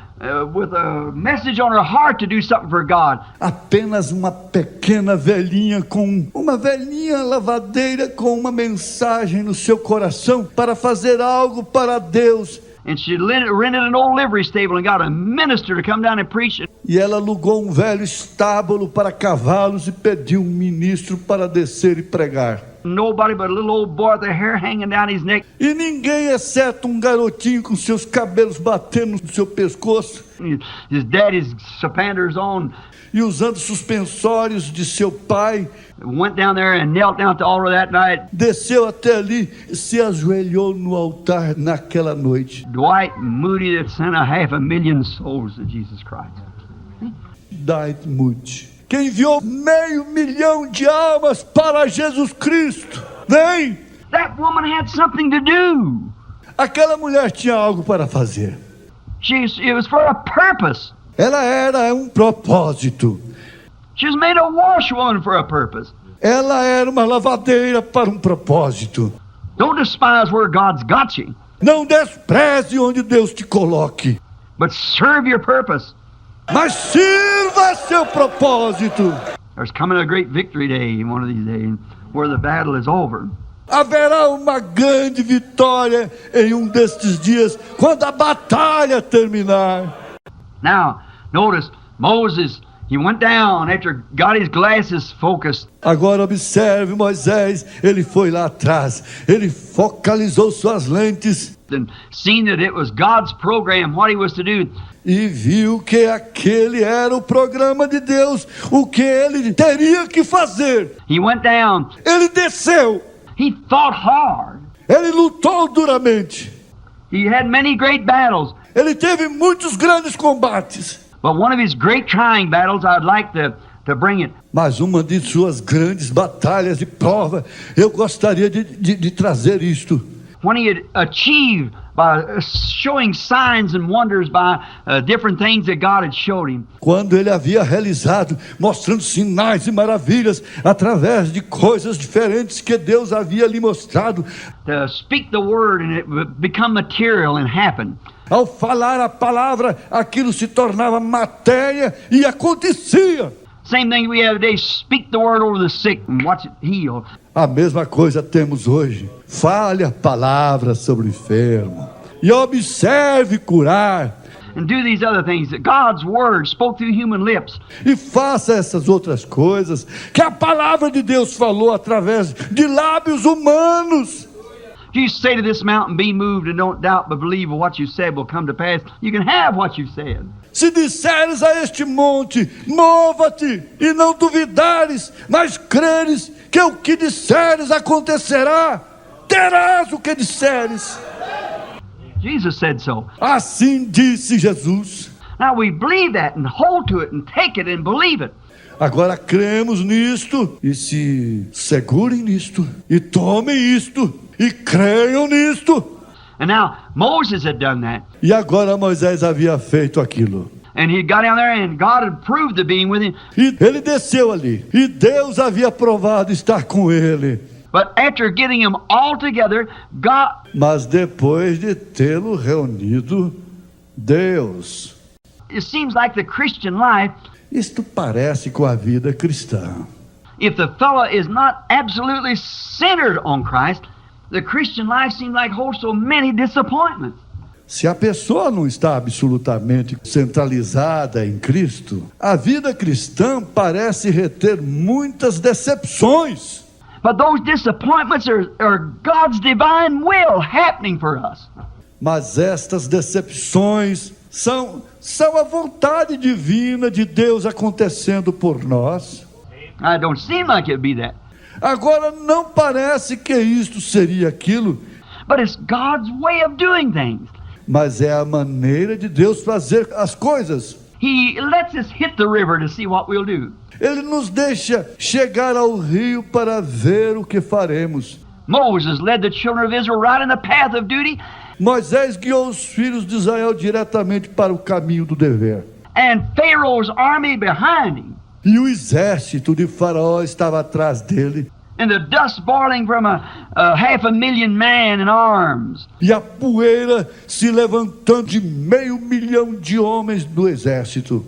with a message on her heart to do something for God. Apenas uma pequena velhinha com uma velhinha lavadeira com uma mensagem no seu coração para fazer algo para Deus. And she rented an old livery stable and got a minister to come down and preach. E ela alugou um velho estábulo para cavalos e pediu um ministro para descer e pregar. Nobody but a little old boy with the hair hanging down his neck. E ninguém exceto um garotinho com seus cabelos batendo no seu pescoço His daddy's sapanders on. e usando suspensórios de seu pai, Went down there and knelt down at the altar that night. desceu até ali e se ajoelhou no altar naquela noite. Dwight Moody that sent 500,000 souls to Jesus Christ. Dwight Moody, que enviou 500,000 de almas para Jesus Cristo. Vem! That woman had something to do. Aquela mulher tinha algo para fazer. It was for a purpose. Ela era um propósito. She was made a washwoman for a purpose. Ela era uma lavadeira para um propósito. Don't despise where God's got you, Não despreze onde Deus te coloque, but serve your purpose. mas sirva seu propósito. There's coming a great victory day one of these days where the battle is over. Haverá uma grande vitória em um destes dias, quando a batalha terminar. Now, notice, Moses, he went down after got his glasses focused. Agora observe Moisés, ele foi lá atrás, ele focalizou suas lentes And seen that it was God's program, what he was to do. e viu que aquele era o programa de Deus, o que ele teria que fazer. He went down. Ele desceu, He fought hard. ele lutou duramente, He had many great battles. ele teve muitos grandes combates. But one of his great trying battles, I'd like to bring it. Mas uma de suas grandes batalhas de prova, eu gostaria de trazer isto. When he had achieved by showing signs and wonders by different things that God had showed him. Quando ele havia realizado, mostrando sinais e maravilhas através de coisas diferentes que Deus havia lhe mostrado. To speak the word and it would become material and happen. Ao falar a palavra, aquilo se tornava matéria e acontecia. Same thing we have today, speak the word over the sick and watch it heal. A mesma coisa temos hoje. Fale a palavra sobre o enfermo e observe curar. And do these other things that God's word spoke through human lips. E faça essas outras coisas que a palavra de Deus falou através de lábios humanos. If you say to this mountain, be moved, and don't doubt but believe what you said will come to pass, you can have what you said. Se disseres a este monte, mova-te, e não duvidares, mas creres que o que disseres acontecerá, terás o que disseres. Jesus said so. Assim disse Jesus. Now we believe that and hold to it and take it and believe it. Agora cremos nisto e se segurem nisto e tomem isto e creiam nisto. And now Moses had done that. E agora Moisés havia feito aquilo. And he got down there and God had proved the being with him. E ele desceu ali e Deus havia provado estar com ele. But after getting him all together, God... Mas depois de tê-lo reunido, Deus... It seems like the Christian life, Isto parece com a vida cristã. if the fellow is not absolutely centered on Christ, the Christian life seems like holds so many disappointments. Se a pessoa não está absolutamente centralizada em Cristo, a vida cristã parece reter muitas decepções. But those disappointments are God's divine will happening for us. Mas estas decepções são a vontade divina de Deus acontecendo por nós. It don't seem like it'd be that. Agora, não parece que isto seria aquilo, But it's God's way of doing things. mas é a maneira de Deus fazer as coisas. He lets us hit the river to see what we'll do. Ele nos deixa chegar ao rio para ver o que faremos. Moses led the children of Israel right in the path of duty, Moisés guiou os filhos de Israel diretamente para o caminho do dever. and Pharaoh's army behind him, E o exército de Faraó estava atrás dele. and the dust boiling from a 500,000 man in arms. E a poeira se levantando de 500,000 de homens do exército.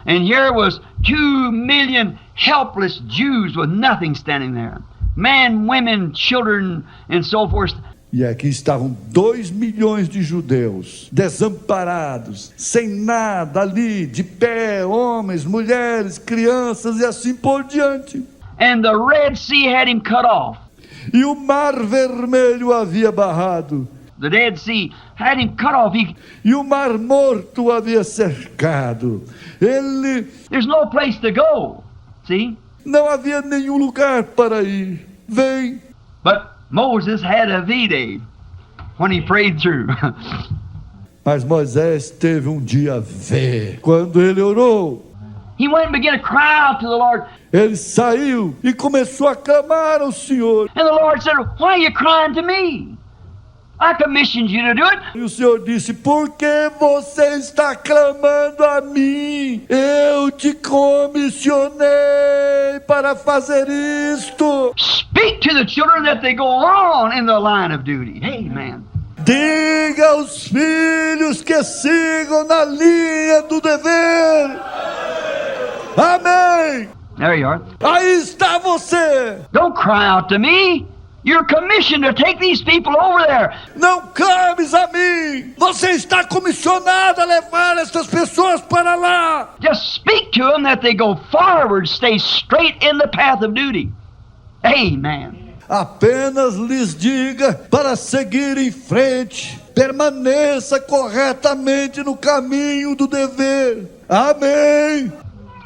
And here was 2 million helpless Jews with nothing standing there. Men, women, children, and so forth. E aqui estavam 2 milhões de judeus, desamparados, sem nada ali, de pé, homens, mulheres, crianças e assim por diante. And the Red Sea had him cut off. E o mar vermelho havia barrado. The Dead Sea had him cut off. E o mar morto havia cercado. There's no place to go. See? Não havia nenhum lugar para ir. Vem. But Moses had a V-Day when he prayed through. Mas Moisés teve um dia V. Quando ele orou, He went and began to cry out to the Lord. ele saiu e começou a clamar ao Senhor. And the Lord said, why are you crying to me? I commissioned you to do it. E o Senhor disse, por que você está clamando a mim? Eu te comissionei para fazer isto. Speak to the children that they go on in the line of duty. Amen. Diga aos filhos que sigam na linha do dever. Amém. There you are. Aí está você. Don't cry out to me. You're commissioned to take these people over there. Não clames a mim. Você está comissionado a levar essas pessoas para lá. Just speak to them that they go forward, stay straight in the path of duty. Amen. Apenas lhes diga para seguir em frente. Permaneça corretamente no caminho do dever. Amém.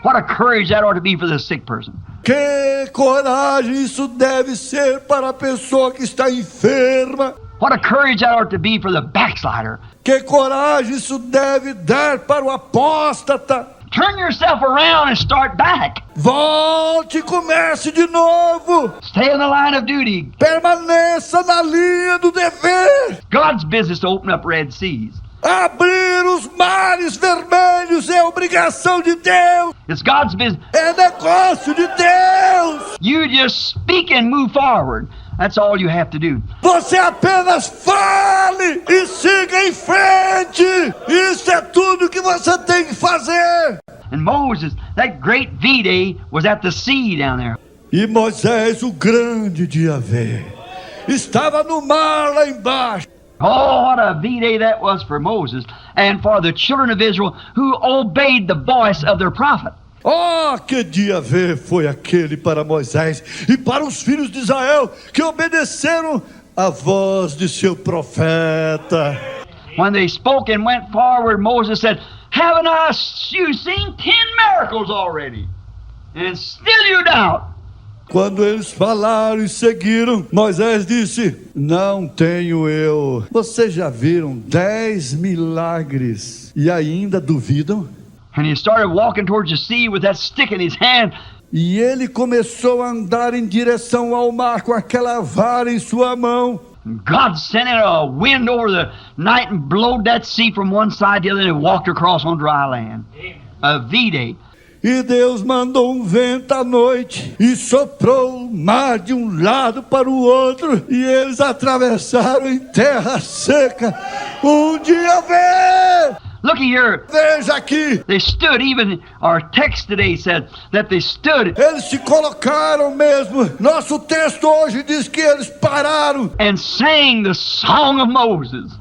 What a courage that ought to be for the sick person. Que coragem isso deve ser para a pessoa que está enferma. What a courage that ought to be for the backslider. Que coragem isso deve dar para o apóstata. Turn yourself around and start back. Volte e comece de novo. Stay in the line of duty. Permaneça na linha do dever. God's business to open up Red Seas. Abrir os mares vermelhos é obrigação de Deus. It's God's business. É negócio de Deus. You just speak and move forward. That's all you have to do. Você apenas fale e siga em frente. Isso é tudo que você tem que fazer. And Moses, that great V-Day was at the sea down there. E Moisés, o grande de Yahvé, estava no mar lá embaixo. Oh, what a V-Day that was for Moses and for the children of Israel who obeyed the voice of their prophet. Oh, que dia ver foi aquele para Moisés e para os filhos de Israel que obedeceram a voz de seu profeta. When they spoke and went forward, Moses said, haven't you seen 10 miracles already? And still you doubt. Quando eles falaram e seguiram, Moisés disse, não tenho eu. Vocês já viram 10 milagres e ainda duvidam? And he started walking towards the sea with that stick in his hand. E ele começou a andar em direção ao mar com aquela vara em sua mão. God sent in a wind over the night and blowed that sea from one side to the other and walked across on dry land. A V-Day. E Deus mandou um vento à noite e soprou o mar de um lado para o outro e eles atravessaram em terra seca. Um dia vê! Looky here. Veja aqui. They stood, even our text today said that they stood. Eles se colocaram mesmo. Nosso texto hoje diz que eles pararam. And sang the song of Moses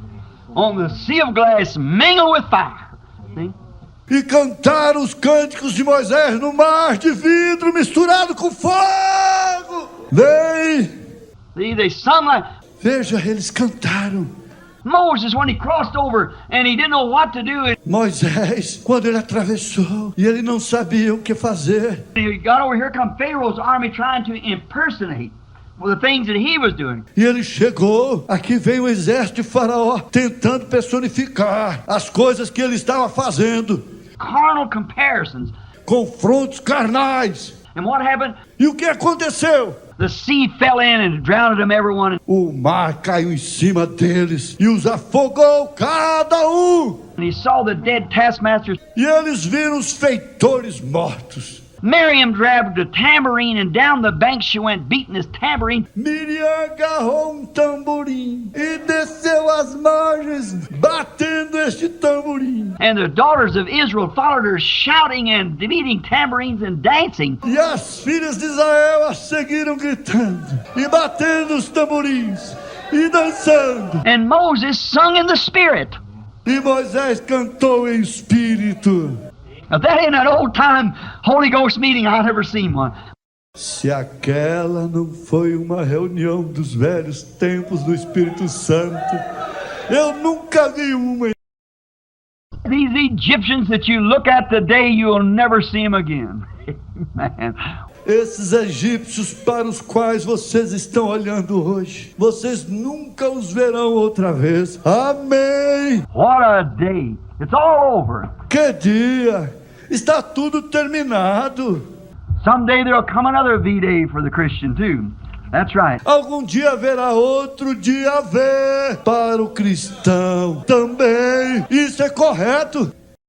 on the sea of glass mingled with fire. See? E cantaram os cânticos de Moisés no mar de vidro misturado com fogo. Vem. See, they sung like Veja, eles cantaram. Moses, when he crossed over and he didn't know what to do, Moisés, quando ele atravessou e ele não sabia o que fazer. he got over, here come Pharaoh's army trying to impersonate the things that he was doing. E ele chegou, aqui vem o exército de Faraó tentando personificar as coisas que ele estava fazendo. Carnal comparisons. Confrontos carnais. And what happened? E o que aconteceu? The sea fell in and drowned them, everyone. O mar caiu em cima deles e os afogou cada um. And he saw the dead taskmasters. E eles viram os feitores mortos. Miriam grabbed a tambourine and down the bank she went beating this tambourine. Miriam agarrou um tamborim e desceu as margens batendo este tamborim. And the daughters of Israel followed her shouting and beating tambourines and dancing. E as filhas de Israel a seguiram gritando e batendo os tamborins e dançando. And Moses sung in the spirit. E Moisés cantou em espírito. Now that ain't an old time Holy Ghost meeting. I've never seen one. Se aquela não foi uma reunião dos velhos tempos do Espírito Santo, eu nunca vi uma. These Egyptians that you look at today, you'll never see them again. Man. Esses egípcios para os quais vocês estão olhando hoje, vocês nunca os verão outra vez. Amém! What a day. It's all over. Que dia! Está tudo terminado. Someday there'll come another V-Day for the Christian too. That's right. Algum dia haverá outro dia V para o cristão também. Isso é correto.